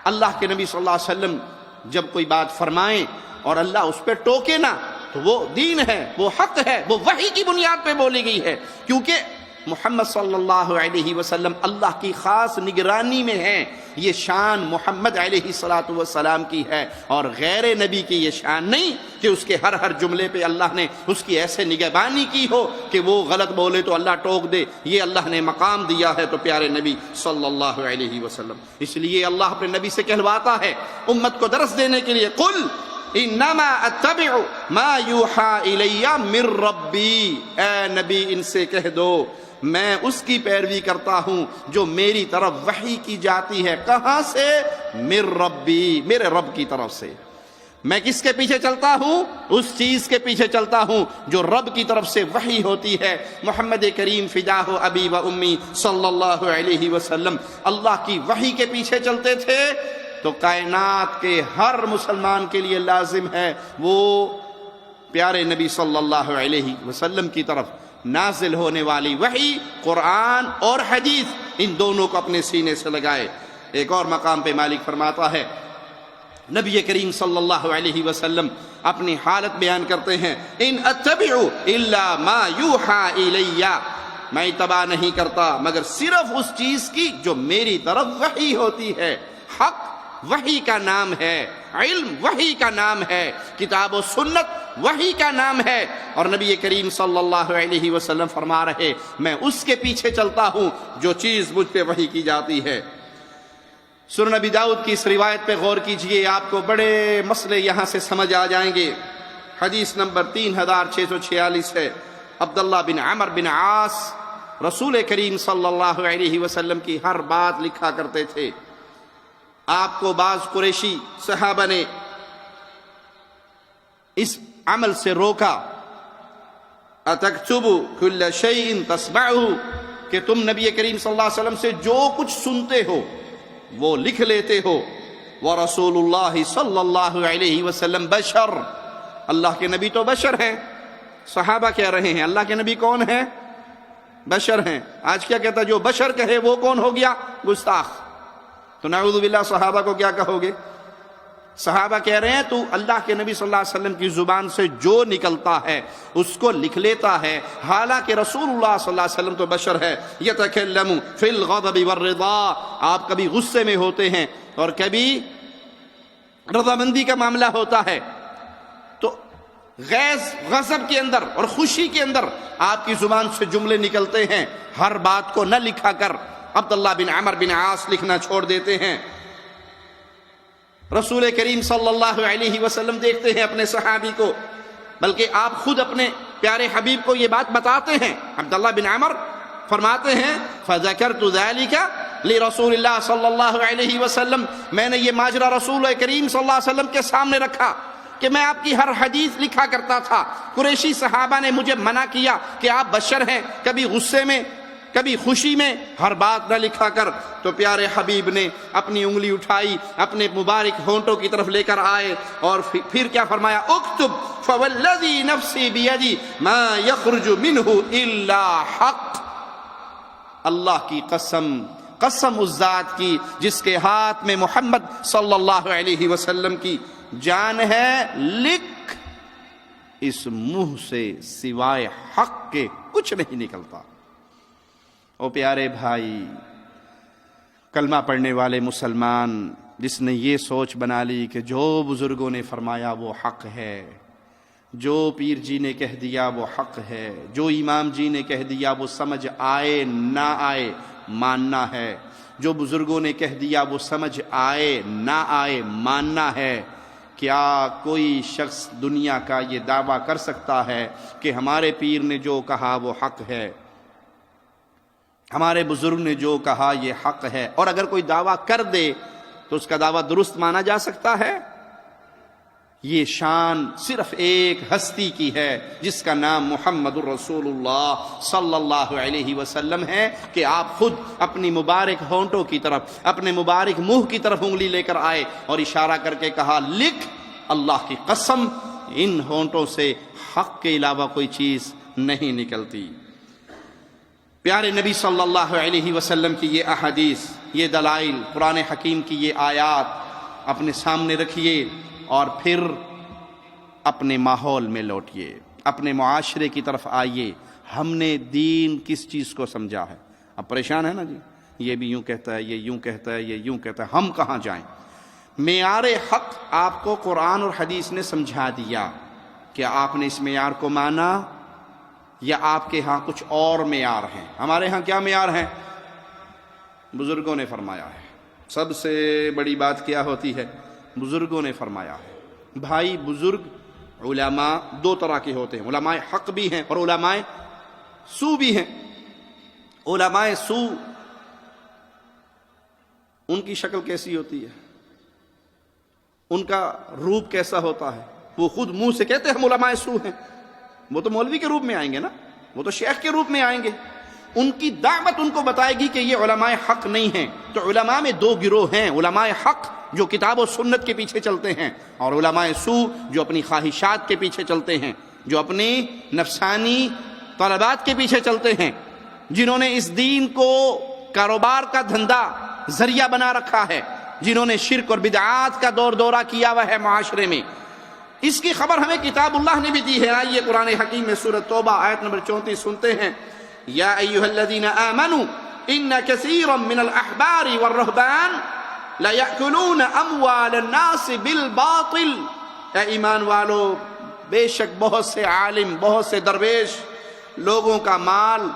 اللہ کے نبی صلی اللہ علیہ وسلم جب کوئی بات فرمائیں اور اللہ اس پہ ٹوکے نہ تو وہ دین ہے، وہ حق ہے، وہ وحی کی بنیاد پہ بولی گئی ہے، کیونکہ محمد صلی اللہ علیہ وسلم اللہ کی خاص نگرانی میں ہیں۔ یہ شان محمد علیہ السلام کی ہے اور غیر نبی کی یہ شان نہیں کہ اس کے ہر جملے پہ اللہ نے اس کی ایسے نگہبانی کی ہو کہ وہ غلط بولے تو اللہ ٹوک دے۔ یہ اللہ نے مقام دیا ہے تو پیارے نبی صلی اللہ علیہ وسلم، اس لیے اللہ اپنے نبی سے کہلواتا ہے امت کو درس دینے کے لیے، قل انما اتبع ما یوحى الی من ربی، اے نبی ان سے کہہ دو میں اس کی پیروی کرتا ہوں جو میری طرف وحی کی جاتی ہے۔ کہاں سے؟ من ربی، میرے رب کی طرف سے۔ میں کس کے پیچھے چلتا ہوں؟ اس چیز کے پیچھے چلتا ہوں جو رب کی طرف سے وحی ہوتی ہے۔ محمد کریم فداہ ابی و امی صلی اللہ علیہ وسلم اللہ کی وحی کے پیچھے چلتے تھے، تو کائنات کے ہر مسلمان کے لیے لازم ہے وہ پیارے نبی صلی اللہ علیہ وسلم کی طرف نازل ہونے والی وحی قرآن اور حدیث، ان دونوں کو اپنے سینے سے لگائے۔ ایک اور مقام پہ مالک فرماتا ہے، نبی کریم صلی اللہ علیہ وسلم اپنی حالت بیان کرتے ہیں، ان اتبع الا ما یوحى الی، میں اتباع نہیں کرتا مگر صرف اس چیز کی جو میری طرف وحی ہوتی ہے۔ حق وحی کا نام ہے، علم وحی کا نام ہے، کتاب و سنت وحی کا نام ہے، اور نبی کریم صلی اللہ علیہ وسلم فرما رہے میں اس کے پیچھے چلتا ہوں جو چیز مجھ پہ وحی کی جاتی ہے۔ سنن ابی داؤد کی اس روایت پہ غور کیجئے، آپ کو بڑے مسئلے یہاں سے سمجھ آ جائیں گے۔ حدیث نمبر 3646 ہے، عبداللہ بن عمر بن عاص رسول کریم صلی اللہ علیہ وسلم کی ہر بات لکھا کرتے تھے۔ آپ کو بعض قریشی صحابہ نے اس عمل سے روکا، اتکتب کل شیء تسمعہ، کہ تم نبی کریم صلی اللہ علیہ وسلم سے جو کچھ سنتے ہو وہ لکھ لیتے ہو، ورسول اللہ صلی اللہ علیہ وسلم بشر، اللہ کے نبی تو بشر ہیں۔ صحابہ کہہ رہے ہیں اللہ کے نبی کون ہیں؟ بشر ہیں۔ آج کیا کہتا جو بشر کہے وہ کون ہو گیا؟ گستاخ۔ تو نعوذ باللہ صحابہ کو کیا کہو گے؟ صحابہ کہہ رہے ہیں تو اللہ کے نبی صلی اللہ علیہ وسلم کی زبان سے جو نکلتا ہے اس کو لکھ لیتا ہے، حالانکہ رسول اللہ صلی اللہ علیہ وسلم تو بشر ہے۔ یتکلم فی الغضب والرضا، آپ کبھی غصے میں ہوتے ہیں اور کبھی رضامندی کا معاملہ ہوتا ہے، تو غضب کے اندر اور خوشی کے اندر آپ کی زبان سے جملے نکلتے ہیں۔ ہر بات کو نہ لکھا کر عبداللہ بن عمر بن عاص لکھنا چھوڑ دیتے ہیں۔ رسول کریم صلی اللہ علیہ وسلم دیکھتے ہیں اپنے صحابی کو، بلکہ آپ خود اپنے پیارے حبیب کو یہ بات بتاتے ہیں۔ عبداللہ بن عمر فرماتے ہیں فَذَكَرْتُ ذَلِكَ لِرَسُولِ اللَّهِ صلی اللہ علیہ وسلم، میں نے یہ ماجرا رسول کریم صلی اللہ علیہ وسلم کے سامنے رکھا کہ میں آپ کی ہر حدیث لکھا کرتا تھا۔ قریشی صحابہ نے مجھے منع کیا کہ آپ بشر ہیں، کبھی غصے میں کبھی خوشی میں ہر بات نہ لکھا کر۔ تو پیارے حبیب نے اپنی انگلی اٹھائی، اپنے مبارک ہونٹوں کی طرف لے کر آئے اور پھر کیا فرمایا؟ اکتب فوالذی نفسی بیدی ما یخرج منہ الا حق، اللہ کی قسم، قسم اس ذات کی جس کے ہاتھ میں محمد صلی اللہ علیہ وسلم کی جان ہے، لکھ اس منہ سے سوائے حق کے کچھ نہیں نکلتا۔ او پیارے بھائی، کلمہ پڑھنے والے مسلمان جس نے یہ سوچ بنا لی کہ جو بزرگوں نے فرمایا وہ حق ہے، جو پیر جی نے کہہ دیا وہ حق ہے، جو امام جی نے کہہ دیا وہ سمجھ آئے نہ آئے ماننا ہے، جو بزرگوں نے کہہ دیا وہ سمجھ آئے نہ آئے ماننا ہے۔ کیا کوئی شخص دنیا کا یہ دعویٰ کر سکتا ہے کہ ہمارے پیر نے جو کہا وہ حق ہے، ہمارے بزرگ نے جو کہا یہ حق ہے؟ اور اگر کوئی دعویٰ کر دے تو اس کا دعویٰ درست مانا جا سکتا ہے؟ یہ شان صرف ایک ہستی کی ہے جس کا نام محمد الرسول اللہ صلی اللہ علیہ وسلم ہے، کہ آپ خود اپنی مبارک ہونٹوں کی طرف، اپنے مبارک منہ کی طرف انگلی لے کر آئے اور اشارہ کر کے کہا لکھ، اللہ کی قسم ان ہونٹوں سے حق کے علاوہ کوئی چیز نہیں نکلتی۔ پیارے نبی صلی اللہ علیہ وسلم کی یہ احادیث، یہ دلائل، قرآن حکیم کی یہ آیات اپنے سامنے رکھیے اور پھر اپنے ماحول میں لوٹیے، اپنے معاشرے کی طرف آئیے۔ ہم نے دین کس چیز کو سمجھا ہے؟ اب پریشان ہے نا جی، یہ بھی یوں کہتا ہے، یہ یوں کہتا ہے، یہ یوں کہتا ہے، ہم کہاں جائیں؟ معیار حق آپ کو قرآن اور حدیث نے سمجھا دیا، کیا آپ نے اس معیار کو مانا یا آپ کے ہاں کچھ اور معیار ہیں؟ ہمارے ہاں کیا معیار ہیں؟ بزرگوں نے فرمایا ہے۔ سب سے بڑی بات کیا ہوتی ہے؟ بزرگوں نے فرمایا ہے۔ بھائی بزرگ علماء دو طرح کے ہوتے ہیں، علماء حق بھی ہیں اور علماء سو بھی ہیں۔ علماء سو ان کی شکل کیسی ہوتی ہے؟ ان کا روپ کیسا ہوتا ہے؟ وہ خود منہ سے کہتے ہیں ہم علماء سو ہیں، وہ تو مولوی کے روپ میں آئیں گے نا، وہ تو شیخ کے روپ میں آئیں گے۔ ان کی دعوت ان کو بتائے گی کہ یہ علماء حق نہیں ہیں۔ تو علماء میں دو گروہ ہیں، علماء حق جو کتاب و سنت کے پیچھے چلتے ہیں، اور علماء سو جو اپنی خواہشات کے پیچھے چلتے ہیں، جو اپنی نفسانی طلبات کے پیچھے چلتے ہیں، جنہوں نے اس دین کو کاروبار کا دھندا ذریعہ بنا رکھا ہے، جنہوں نے شرک اور بدعات کا دور دورہ کیا ہوا ہے معاشرے میں. اس کی خبر ہمیں کتاب اللہ نے بھی دی ہے. آئیے قرآن حکیم میں سورۃ توبہ آیت نمبر 34 سنتے ہیں. یا ایھا الذین آمنوا ان کثیرا من الاحبار والرہبان لیأکلون اموال الناس بالباطل. اے ایمان والو، بے شک بہت سے عالم، بہت سے درویش لوگوں کا مال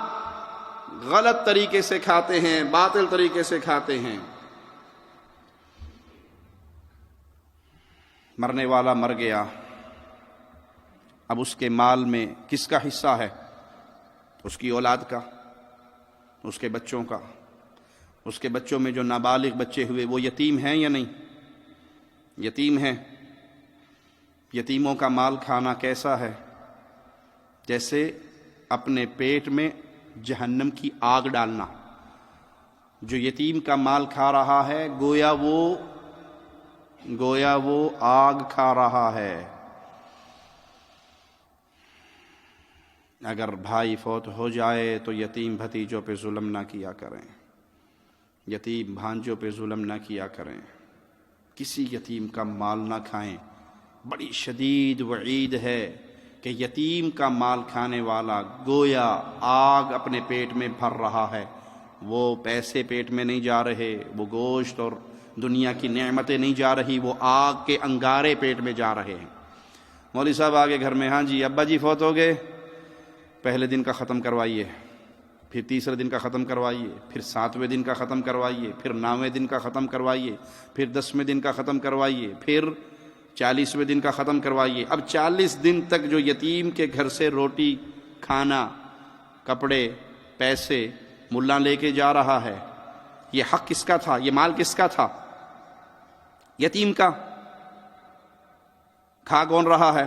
غلط طریقے سے کھاتے ہیں، باطل طریقے سے کھاتے ہیں. مرنے والا مر گیا، اب اس کے مال میں کس کا حصہ ہے؟ اس کی اولاد کا، اس کے بچوں کا. اس کے بچوں میں جو نابالغ بچے ہوئے وہ یتیم ہیں یا نہیں؟ یتیم ہیں. یتیموں کا مال کھانا کیسا ہے؟ جیسے اپنے پیٹ میں جہنم کی آگ ڈالنا. جو یتیم کا مال کھا رہا ہے گویا وہ آگ کھا رہا ہے. اگر بھائی فوت ہو جائے تو یتیم بھتیجوں پہ ظلم نہ کیا کریں، یتیم بھانجوں پہ ظلم نہ کیا کریں، کسی یتیم کا مال نہ کھائیں. بڑی شدید وعید ہے کہ یتیم کا مال کھانے والا گویا آگ اپنے پیٹ میں بھر رہا ہے. وہ پیسے پیٹ میں نہیں جا رہے، وہ گوشت اور دنیا کی نعمتیں نہیں جا رہی، وہ آگ کے انگارے پیٹ میں جا رہے ہیں. مولوی صاحب آگے گھر میں، ہاں جی ابا جی فوت ہو گئے، پہلے دن کا ختم کروائیے، پھر تیسرے دن کا ختم کروائیے، پھر 7ویں دن کا ختم کروائیے، پھر 9ویں دن کا ختم کروائیے، پھر 10ویں دن کا ختم کروائیے، پھر 40ویں دن کا ختم کروائیے. اب 40 دن تک جو یتیم کے گھر سے روٹی، کھانا، کپڑے، پیسے ملا لے کے جا رہا ہے، یہ حق کس کا تھا؟ یہ مال کس کا تھا؟ یتیم کا. کھا کون رہا ہے؟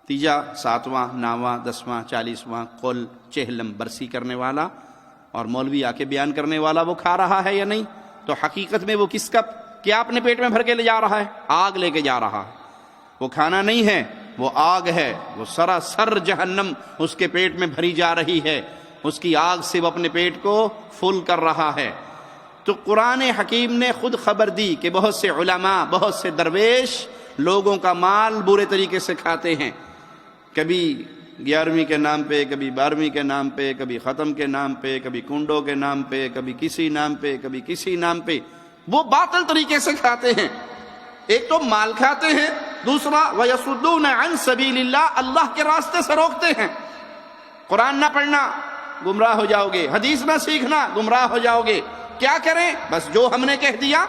تیجا 7واں 9واں 10واں 40واں قل چہلم برسی کرنے والا اور مولوی آ کے بیان کرنے والا وہ کھا رہا ہے یا نہیں؟ تو حقیقت میں وہ کس کا کیا اپنے پیٹ میں بھر کے لے جا رہا ہے؟ آگ لے کے جا رہا ہے. وہ کھانا نہیں ہے، وہ آگ ہے. وہ سراسر جہنم اس کے پیٹ میں بھری جا رہی ہے، اس کی آگ سے وہ اپنے پیٹ کو فل کر رہا ہے. تو قرآن حکیم نے خود خبر دی کہ بہت سے علماء، بہت سے درویش لوگوں کا مال برے طریقے سے کھاتے ہیں. کبھی 11ویں کے نام پہ، کبھی 12ویں کے نام پہ، کبھی ختم کے نام پہ، کبھی کنڈوں کے نام پہ، کبھی کسی نام پہ، کبھی کسی نام پہ وہ باطل طریقے سے کھاتے ہیں. ایک تو مال کھاتے ہیں، دوسرا وَيَصُدُّونَ عَن سَبِيلِ اللَّهِ، اللہ کے راستے سے روکتے ہیں. قرآن نہ پڑھنا گمراہ ہو جاؤ گے، حدیث نہ سیکھنا گمراہ ہو جاؤ گے. کیا کریں؟ بس جو ہم نے کہہ دیا،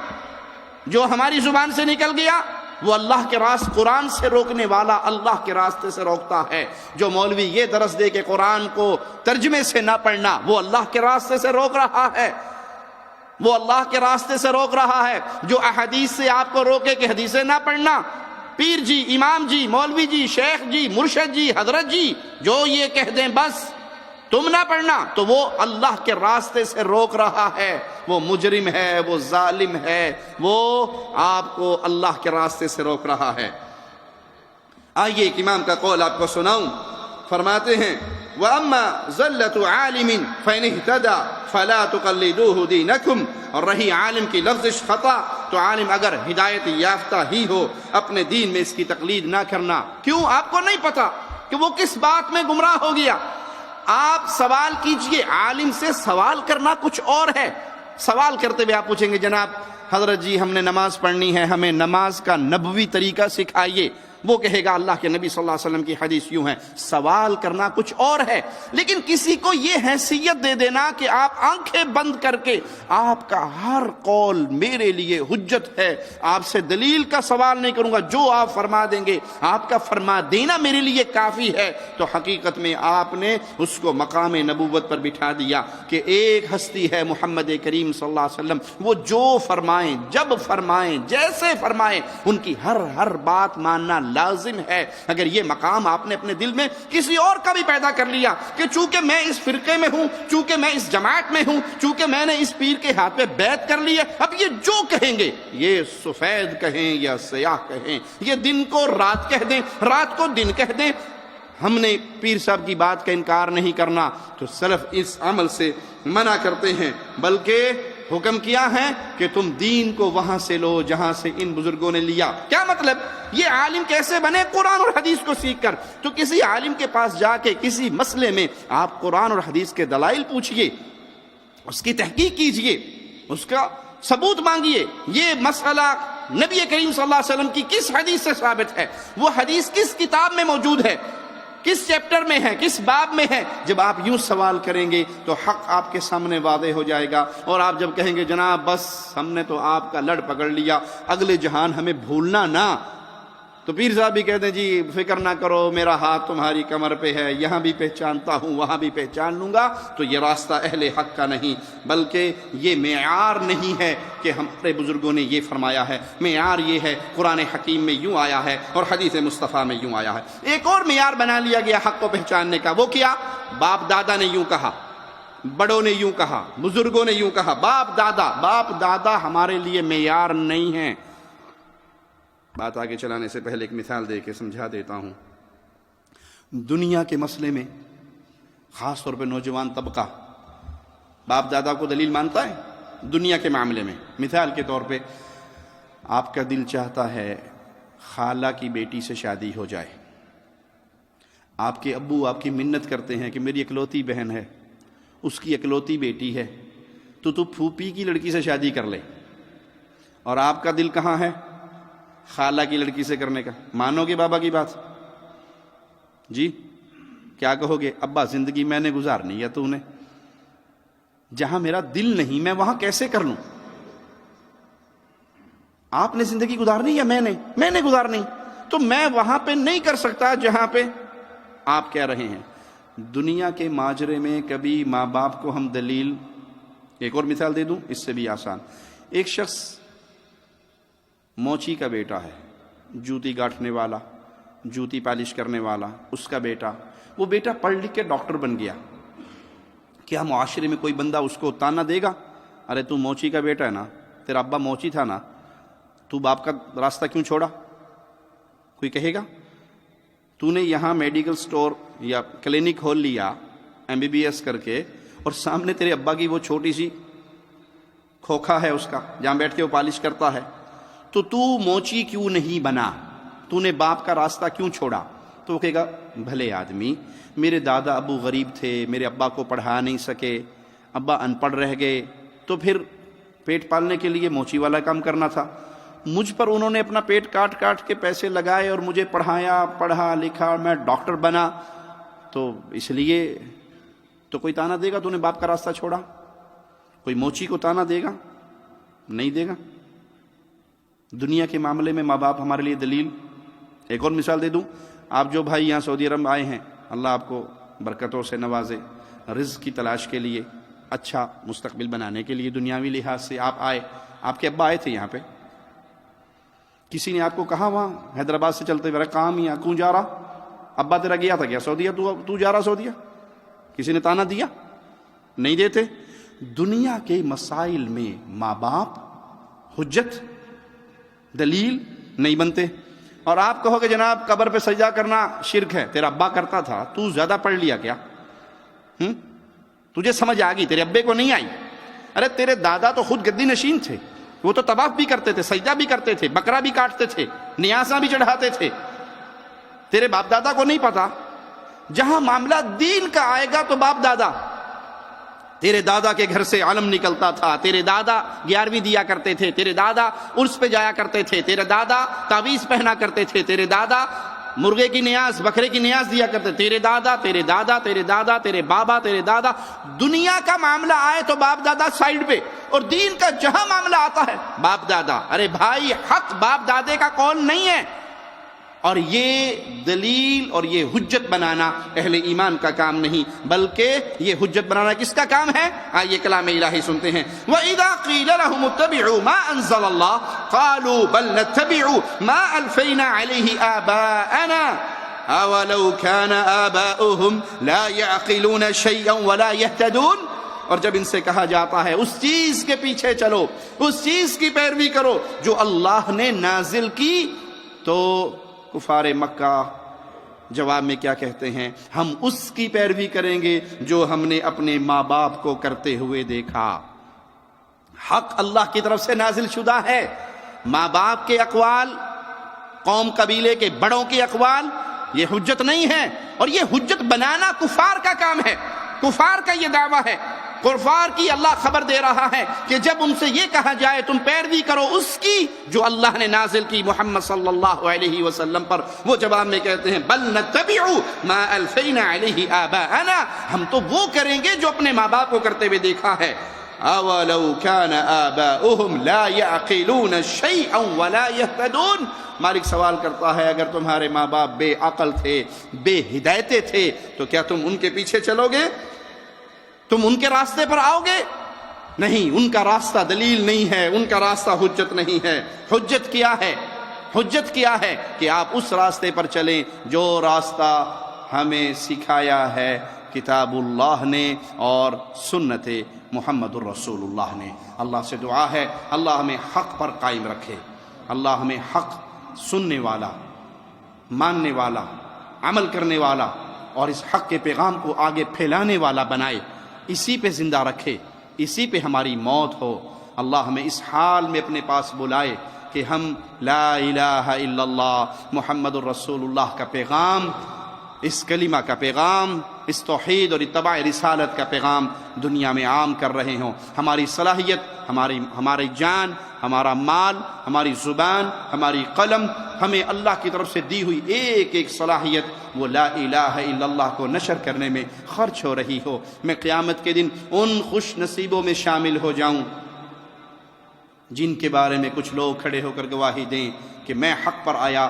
جو ہماری زبان سے نکل گیا، وہ اللہ کے راستے، قرآن سے روکنے والا اللہ کے راستے سے روکتا ہے. جو مولوی یہ درس دے کہ قرآن کو ترجمے سے نہ پڑھنا، وہ اللہ کے راستے سے روک رہا ہے، وہ اللہ کے راستے سے روک رہا ہے. جو احادیث سے آپ کو روکے کہ حدیثیں نہ پڑھنا، پیر جی، امام جی، مولوی جی، شیخ جی، مرشد جی، حضرت جی جو یہ کہہ دیں بس تم نہ پڑھنا، تو وہ اللہ کے راستے سے روک رہا ہے. وہ مجرم ہے، وہ ظالم ہے، وہ آپ کو اللہ کے راستے سے روک رہا ہے. آئیے ایک امام کا قول آپ کو سناؤں. فرماتے ہیں وَأَمَّا زَلَّةُ عَالِمٍ فَإِنِ اهْتَدَى فَلَا تُقَلِّدُوهُ دِينَكُمْ. اور رہی عالم کی لفظش خطا، تو عالم اگر ہدایت یافتہ ہی ہو، اپنے دین میں اس کی تقلید نہ کرنا. کیوں؟ آپ کو نہیں پتا کہ وہ کس بات میں گمراہ ہو گیا. آپ سوال کیجئے، عالم سے سوال کرنا کچھ اور ہے. سوال کرتے ہوئے آپ پوچھیں گے جناب حضرت جی ہم نے نماز پڑھنی ہے، ہمیں نماز کا نبوی طریقہ سکھائیے. وہ کہے گا اللہ کے نبی صلی اللہ علیہ وسلم کی حدیث یوں ہے. سوال کرنا کچھ اور ہے، لیکن کسی کو یہ حیثیت دے دینا کہ آپ آنکھیں بند کر کے آپ کا ہر قول میرے لیے حجت ہے، آپ سے دلیل کا سوال نہیں کروں گا، جو آپ فرما دیں گے آپ کا فرما دینا میرے لیے کافی ہے، تو حقیقت میں آپ نے اس کو مقام نبوت پر بٹھا دیا کہ ایک ہستی ہے محمد کریم صلی اللہ علیہ وسلم، وہ جو فرمائیں، جب فرمائیں، جیسے فرمائیں، ان کی ہر بات ماننا لازم ہے. اگر یہ مقام آپ نے اپنے دل میں کسی اور کا بھی پیدا کر لیا کہ چونکہ میں اس فرقے میں ہوں، چونکہ میں اس جماعت میں ہوں، چونکہ میں نے اس پیر کے ہاتھ پہ بیعت کر لی ہے، اب یہ جو کہیں گے، یہ سفید کہیں یا سیاہ کہیں، یہ دن کو رات کہہ دیں، رات کو دن کہہ دیں، ہم نے پیر صاحب کی بات کا انکار نہیں کرنا، تو سلف اس عمل سے منع کرتے ہیں، بلکہ حکم کیا ہے کہ تم دین کو وہاں سے لو جہاں سے ان بزرگوں نے لیا۔ کیا مطلب؟ یہ عالم کیسے بنے؟ قرآن اور حدیث کو سیکھ کر۔ تو کسی عالم کے پاس جا کے کسی مسئلے میں آپ قرآن اور حدیث کے دلائل پوچھئے، اس کی تحقیق کیجئے، اس کا ثبوت مانگیے، یہ مسئلہ نبی کریم صلی اللہ علیہ وسلم کی کس حدیث سے ثابت ہے، وہ حدیث کس کتاب میں موجود ہے، کس چیپٹر میں ہے، کس باب میں ہے۔ جب آپ یوں سوال کریں گے تو حق آپ کے سامنے واضح ہو جائے گا، اور آپ جب کہیں گے جناب بس ہم نے تو آپ کا لڑ پکڑ لیا، اگلے جہان ہمیں بھولنا نہ، تو پیر صاحب بھی کہتے ہیں جی فکر نہ کرو، میرا ہاتھ تمہاری کمر پہ ہے، یہاں بھی پہچانتا ہوں وہاں بھی پہچان لوں گا، تو یہ راستہ اہل حق کا نہیں، بلکہ یہ معیار نہیں ہے کہ ہمارے بزرگوں نے یہ فرمایا ہے، معیار یہ ہے قرآن حکیم میں یوں آیا ہے اور حدیث مصطفیٰ میں یوں آیا ہے۔ ایک اور معیار بنا لیا گیا حق کو پہچاننے کا، وہ کیا؟ باپ دادا نے یوں کہا، بڑوں نے یوں کہا، بزرگوں نے یوں کہا۔ باپ دادا ہمارے لیے معیار نہیں ہے۔ بات آگے چلانے سے پہلے ایک مثال دے کے سمجھا دیتا ہوں۔ دنیا کے مسئلے میں خاص طور پہ نوجوان طبقہ باپ دادا کو دلیل مانتا ہے دنیا کے معاملے میں۔ مثال کے طور پہ آپ کا دل چاہتا ہے خالہ کی بیٹی سے شادی ہو جائے، آپ کے ابو آپ کی منت کرتے ہیں کہ میری اکلوتی بہن ہے، اس کی اکلوتی بیٹی ہے، تو پھوپھی کی لڑکی سے شادی کر لے، اور آپ کا دل کہاں ہے؟ خالہ کی لڑکی سے کرنے کا۔ مانو گے بابا کی بات؟ جی کیا کہو گے؟ ابا زندگی میں نے گزارنی یا تو نے؟ جہاں میرا دل نہیں میں وہاں کیسے کر لوں؟ آپ نے زندگی گزارنی یا میں نے گزارنی، تو میں وہاں پہ نہیں کر سکتا جہاں پہ آپ کہہ رہے ہیں۔ دنیا کے ماجرے میں کبھی ماں باپ کو ہم دلیل، ایک اور مثال دے دوں اس سے بھی آسان۔ ایک شخص موچی کا بیٹا ہے، جوتی گاٹھنے والا، جوتی پالش کرنے والا، اس کا بیٹا، وہ بیٹا پڑھ لکھ کے ڈاکٹر بن گیا، کیا معاشرے میں کوئی بندہ اس کو تانا دے گا؟ ارے تو موچی کا بیٹا ہے نا، تیرا ابا موچی تھا نا، تو باپ کا راستہ کیوں چھوڑا؟ کوئی کہے گا؟ تو نے یہاں میڈیکل سٹور یا کلینک کھول لیا MBBS کر کے، اور سامنے تیرے ابا کی وہ چھوٹی سی کھوکھا ہے اس کا جہاں بیٹھ کے وہ پالش کرتا ہے، تو موچی کیوں نہیں بنا؟ تو نے باپ کا راستہ کیوں چھوڑا؟ تو وہ کہے گا بھلے آدمی، میرے دادا ابو غریب تھے، میرے ابا کو پڑھا نہیں سکے، ابا ان پڑھ رہ گئے، تو پھر پیٹ پالنے کے لیے موچی والا کام کرنا تھا، مجھ پر انہوں نے اپنا پیٹ کاٹ کاٹ کے پیسے لگائے اور مجھے پڑھایا، پڑھا لکھا، میں ڈاکٹر بنا، تو اس لیے تو کوئی تانا دے گا تو نے باپ کا راستہ چھوڑا؟ کوئی موچی کو تانا دے گا؟ نہیں دے گا۔ دنیا کے معاملے میں ماں باپ ہمارے لیے دلیل۔ ایک اور مثال دے دوں، آپ جو بھائی یہاں سعودی عرب آئے ہیں، اللہ آپ کو برکتوں سے نوازے، رزق کی تلاش کے لیے، اچھا مستقبل بنانے کے لیے دنیاوی لحاظ سے آپ آئے، آپ کے ابا آئے تھے یہاں پہ، کسی نے آپ کو کہا وہاں حیدرآباد سے چلتے میرا کام ہی کیوں جا رہا؟ ابا تیرا گیا تھا کیا سعودیہ؟ تو جا رہا سعودیہ؟ کسی نے تانا دیا؟ نہیں دیتے۔ دنیا کے مسائل میں ماں باپ حجت دلیل نہیں بنتے۔ اور آپ کہو کہ جناب قبر پہ سجدہ کرنا شرک ہے، تیرا ابا کرتا تھا، تو زیادہ پڑھ لیا کیا؟ تجھے سمجھ آ گئی، تیرے ابے کو نہیں آئی؟ ارے تیرے دادا تو خود گدی نشین تھے، وہ تو طواف بھی کرتے تھے، سجدہ بھی کرتے تھے، بکرا بھی کاٹتے تھے، نیازاں بھی چڑھاتے تھے، تیرے باپ دادا کو نہیں پتا؟ جہاں معاملہ دین کا آئے گا تو باپ دادا، تیرے دادا کے گھر سے علم نکلتا تھا، تیرے دادا 11ویں دیا کرتے تھے، تیرے دادا عرس پہ جایا کرتے تھے، تیرے دادا تعویذ پہنا کرتے تھے، تیرے دادا مرغے کی نیاز، بکرے کی نیاز دیا کرتے، تیرے دادا تیرے دادا تیرے دادا تیرے بابا تیرے دادا۔ دنیا کا معاملہ آئے تو باپ دادا سائیڈ پہ، اور دین کا جہاں معاملہ آتا ہے باپ دادا۔ ارے بھائی حق باپ دادے کا قول نہیں ہے، اور یہ دلیل اور یہ حجت بنانا اہل ایمان کا کام نہیں، بلکہ یہ حجت بنانا کس کا کام ہے؟ آئیے کلام الہی سنتے ہیں۔ وَإِذَا قِيلَ لَهُمُ اتَّبِعُوا مَا أَنزَلَ اللَّهُ قَالُوا بَلْ نَتَّبِعُ مَا أَلْفَيْنَا عَلَيْهِ آبَاءَنَا أَوَلَوْ كَانَ آبَاؤُهُمْ لَا يَعْقِلُونَ شَيْئًا وَلَا يَهْتَدُونَ۔ اور جب ان سے کہا جاتا ہے اس چیز کے پیچھے چلو، اس چیز کی پیروی کرو جو اللہ نے نازل کی، تو کفار مکہ، جواب میں کیا کہتے ہیں؟ ہم اس کی پیروی کریں گے جو ہم نے اپنے ماں باپ کو کرتے ہوئے دیکھا۔ حق اللہ کی طرف سے نازل شدہ ہے، ماں باپ کے اقوال، قوم قبیلے کے بڑوں کے اقوال یہ حجت نہیں ہے، اور یہ حجت بنانا کفار کا کام ہے، کفار کا یہ دعویٰ ہے۔ کفار کی اللہ خبر دے رہا ہے کہ جب ان سے یہ کہا جائے تم پیروی کرو اس کی جو اللہ نے نازل کی محمد صلی اللہ علیہ وسلم پر، وہ جواب میں کہتے ہیں بل نتبع ما الفینا علیہ آباءنا، ہم تو وہ کریں گے جو اپنے ماں باپ کو کرتے ہوئے دیکھا ہے۔ اولو کان آباؤہم لا یعقلون شیئا ولا یہتدون، مالک سوال کرتا ہے اگر تمہارے ماں باپ بے عقل تھے، بے ہدایتے تھے، تو کیا تم ان کے پیچھے چلو گے؟ تم ان کے راستے پر آؤ گے؟ نہیں، ان کا راستہ دلیل نہیں ہے، ان کا راستہ حجت نہیں ہے۔ حجت کیا ہے؟ حجت کیا ہے؟ کہ آپ اس راستے پر چلیں جو راستہ ہمیں سکھایا ہے کتاب اللہ نے اور سنت محمد الرسول اللہ نے۔ اللہ سے دعا ہے اللہ ہمیں حق پر قائم رکھے، اللہ ہمیں حق سننے والا، ماننے والا، عمل کرنے والا اور اس حق کے پیغام کو آگے پھیلانے والا بنائے، اسی پہ زندہ رکھے، اسی پہ ہماری موت ہو۔ اللہ ہمیں اس حال میں اپنے پاس بلائے کہ ہم لا الہ الا اللہ محمد الرسول اللہ کا پیغام، اس کلمہ کا پیغام، اس توحید اور اتباع رسالت کا پیغام دنیا میں عام کر رہے ہوں۔ ہماری صلاحیت، ہماری جان، ہمارا مال، ہماری زبان، ہماری قلم، ہمیں اللہ کی طرف سے دی ہوئی ایک ایک صلاحیت وہ لا الہ الا اللہ کو نشر کرنے میں خرچ ہو رہی ہو۔ میں قیامت کے دن ان خوش نصیبوں میں شامل ہو جاؤں جن کے بارے میں کچھ لوگ کھڑے ہو کر گواہی دیں کہ میں حق پر آیا،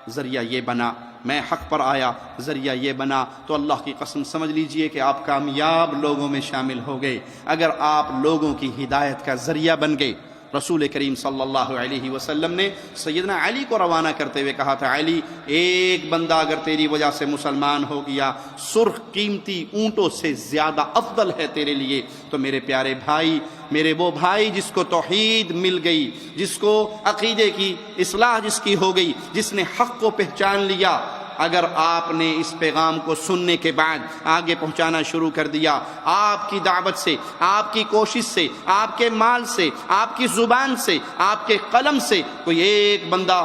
ذریعہ یہ بنا، میں حق پر آیا، ذریعہ یہ بنا۔ تو اللہ کی قسم سمجھ لیجئے کہ آپ کامیاب لوگوں میں شامل ہو گئے اگر آپ لوگوں کی ہدایت کا ذریعہ بن گئے۔ رسول کریم صلی اللہ علیہ وسلم نے سیدنا علی کو روانہ کرتے ہوئے کہا تھا، علی ایک بندہ اگر تیری وجہ سے مسلمان ہو گیا سرخ قیمتی اونٹوں سے زیادہ افضل ہے تیرے لیے۔ تو میرے پیارے بھائی، میرے وہ بھائی جس کو توحید مل گئی، جس کو عقیدے کی اصلاح جس کی ہو گئی، جس نے حق کو پہچان لیا، اگر آپ نے اس پیغام کو سننے کے بعد آگے پہنچانا شروع کر دیا، آپ کی دعوت سے، آپ کی کوشش سے، آپ کے مال سے، آپ کی زبان سے، آپ کے قلم سے کوئی ایک بندہ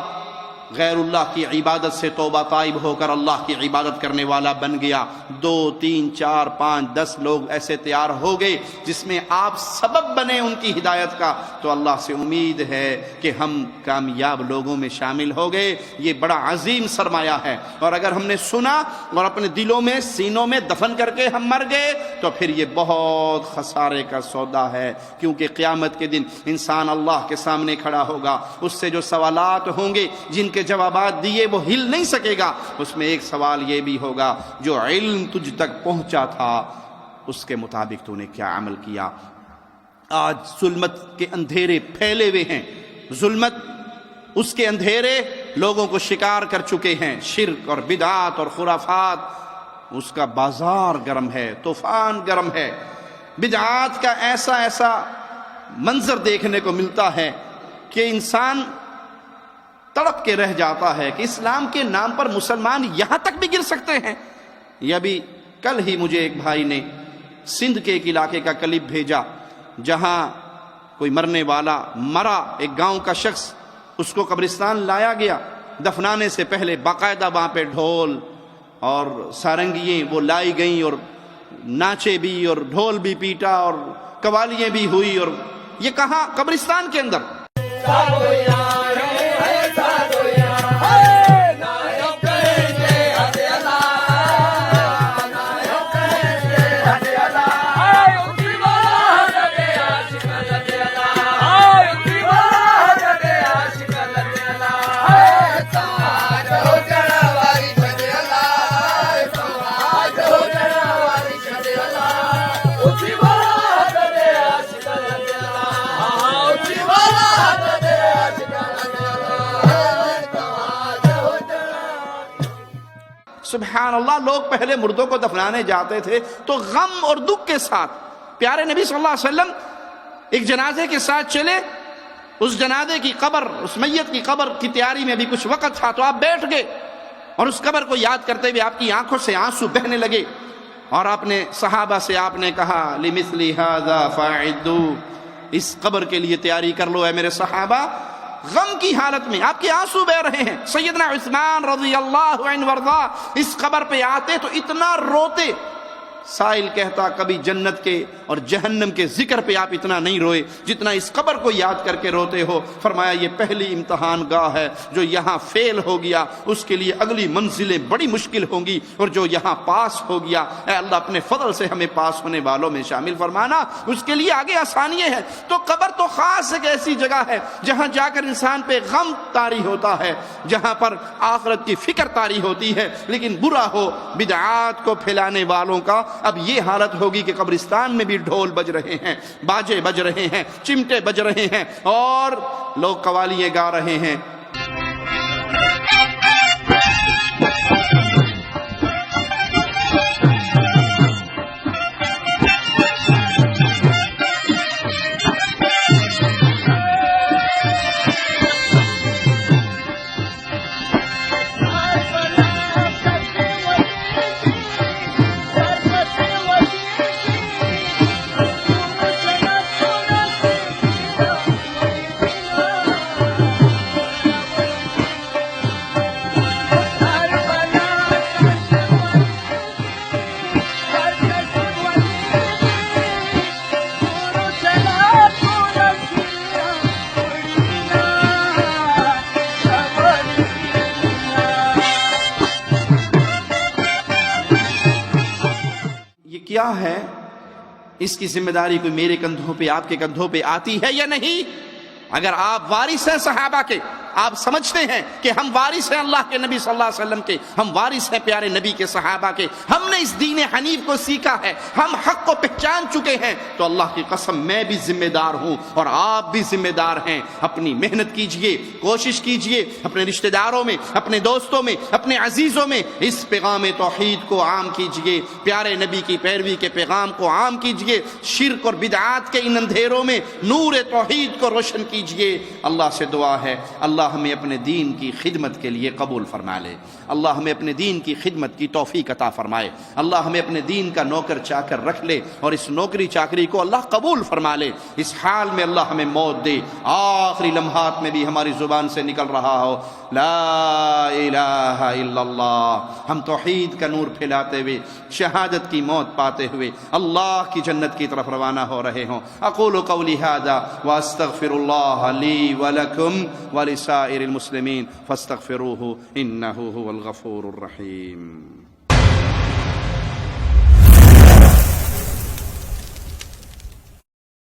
غیر اللہ کی عبادت سے توبہ طائب ہو کر اللہ کی عبادت کرنے والا بن گیا، 2 3 4 5 10 لوگ ایسے تیار ہو گئے جس میں آپ سبب بنے ان کی ہدایت کا، تو اللہ سے امید ہے کہ ہم کامیاب لوگوں میں شامل ہو گئے۔ یہ بڑا عظیم سرمایہ ہے، اور اگر ہم نے سنا اور اپنے دلوں میں، سینوں میں دفن کر کے ہم مر گئے تو پھر یہ بہت خسارے کا سودا ہے، کیونکہ قیامت کے دن انسان اللہ کے سامنے کھڑا ہوگا، اس سے جو سوالات ہوں گے، جن کے جوابات دیے وہ ہل نہیں سکے گا، اس میں ایک سوال یہ بھی ہوگا جو علم تجھ تک پہنچا تھا اس کے مطابق تو نے کیا عمل کیا۔ آج ظلمت کے اندھیرے پھیلے ہوئے ہیں، ظلمت اس کے اندھیرے لوگوں کو شکار کر چکے ہیں، شرک اور بدعات اور خرافات، اس کا بازار گرم ہے، طوفان گرم ہے۔ بدعات کا ایسا منظر دیکھنے کو ملتا ہے کہ انسان تڑپ کے رہ جاتا ہے کہ اسلام کے نام پر مسلمان یہاں تک بھی گر سکتے ہیں۔ یہ ابھی کل ہی مجھے ایک بھائی نے سندھ کے ایک علاقے کا کلپ بھیجا جہاں کوئی مرنے والا مرا، ایک گاؤں کا شخص، اس کو قبرستان لایا گیا، دفنانے سے پہلے باقاعدہ وہاں پہ ڈھول اور سارنگیاں وہ لائی گئیں اور ناچے بھی اور ڈھول بھی پیٹا اور قوالیاں بھی ہوئی، اور یہ کہاں؟ قبرستان کے اندر۔ سبحان اللہ، لوگ پہلے مردوں کو دفنانے جاتے تھے تو غم اور دکھ کے ساتھ۔ پیارے نبی صلی اللہ علیہ وسلم ایک جنازے کے ساتھ چلے، اس جنازے کی قبر، اس میت کی قبر کی تیاری میں بھی کچھ وقت تھا تو آپ بیٹھ گئے، اور اس قبر کو یاد کرتے ہوئے آپ کی آنکھوں سے آنسو بہنے لگے، اور آپ نے صحابہ سے آپ نے کہا لِمِثْلِ هَذَا فَاعِدُّوا، اس قبر کے لیے تیاری کر لو اے میرے صحابہ۔ غم کی حالت میں آپ کے آنسو بہ رہے ہیں۔ سیدنا عثمان رضی اللہ عنہ وارضا اس قبر پہ آتے تو اتنا روتے، سائل کہتا کبھی جنت کے اور جہنم کے ذکر پہ آپ اتنا نہیں روئے جتنا اس قبر کو یاد کر کے روتے ہو۔ فرمایا یہ پہلی امتحان گاہ ہے، جو یہاں فیل ہو گیا اس کے لیے اگلی منزلیں بڑی مشکل ہوں گی، اور جو یہاں پاس ہو گیا اے اللہ اپنے فضل سے ہمیں پاس ہونے والوں میں شامل فرمانا، اس کے لیے آگے آسانیاں ہیں۔ تو قبر تو خاص ایک ایسی جگہ ہے جہاں جا کر انسان پہ غم طاری ہوتا ہے، جہاں پر آخرت کی فکر طاری ہوتی ہے۔ لیکن برا ہو بدعات کو پھیلانے والوں کا اب یہ حالت ہوگی کہ قبرستان میں بھی ڈھول بج رہے ہیں، باجے بج رہے ہیں، چمٹے بج رہے ہیں، اور لوگ قوالیاں گا رہے ہیں۔ کیا ہے اس کی ذمہ داری کوئی میرے کندھوں پہ آپ کے کندھوں پہ آتی ہے یا نہیں؟ اگر آپ وارث ہیں صحابہ کے، آپ سمجھتے ہیں کہ ہم وارث ہیں اللہ کے نبی صلی اللہ علیہ وسلم کے، ہم وارث ہیں پیارے نبی کے صحابہ کے، ہم نے اس دین حنیف کو سیکھا ہے، ہم حق کو پہچان چکے ہیں، تو اللہ کی قسم میں بھی ذمہ دار ہوں اور آپ بھی ذمہ دار ہیں۔ اپنی محنت کیجئے، کوشش کیجئے، اپنے رشتہ داروں میں، اپنے دوستوں میں، اپنے عزیزوں میں اس پیغام توحید کو عام کیجئے، پیارے نبی کی پیروی کے پیغام کو عام کیجئے، شرک اور بدعات کے ان اندھیروں میں نور توحید کو روشن کیجئے۔ اللہ سے دعا ہے اللہ ہمیں اپنے دین کی خدمت کے لیے قبول فرما لے، اللہ ہمیں اپنے دین کی خدمت کی توفیق عطا فرمائے، اللہ ہمیں اپنے دین کا نوکر چاکر رکھ لے، اور اس نوکری چاکری کو اللہ قبول فرما لے۔ اس حال میں اللہ ہمیں موت دے، آخری لمحات میں بھی ہماری زبان سے نکل رہا ہو لا الہ الا اللہ، ہم توحید کا نور پھیلاتے ہوئے شہادت کی موت پاتے ہوئے اللہ کی جنت کی طرف روانہ ہو رہے ہوں۔ اقول قولی ھذا واستغفر اللہ لی ولکم ولسائر المسلمین فاستغفروہ انہ هو الغفور الرحیم۔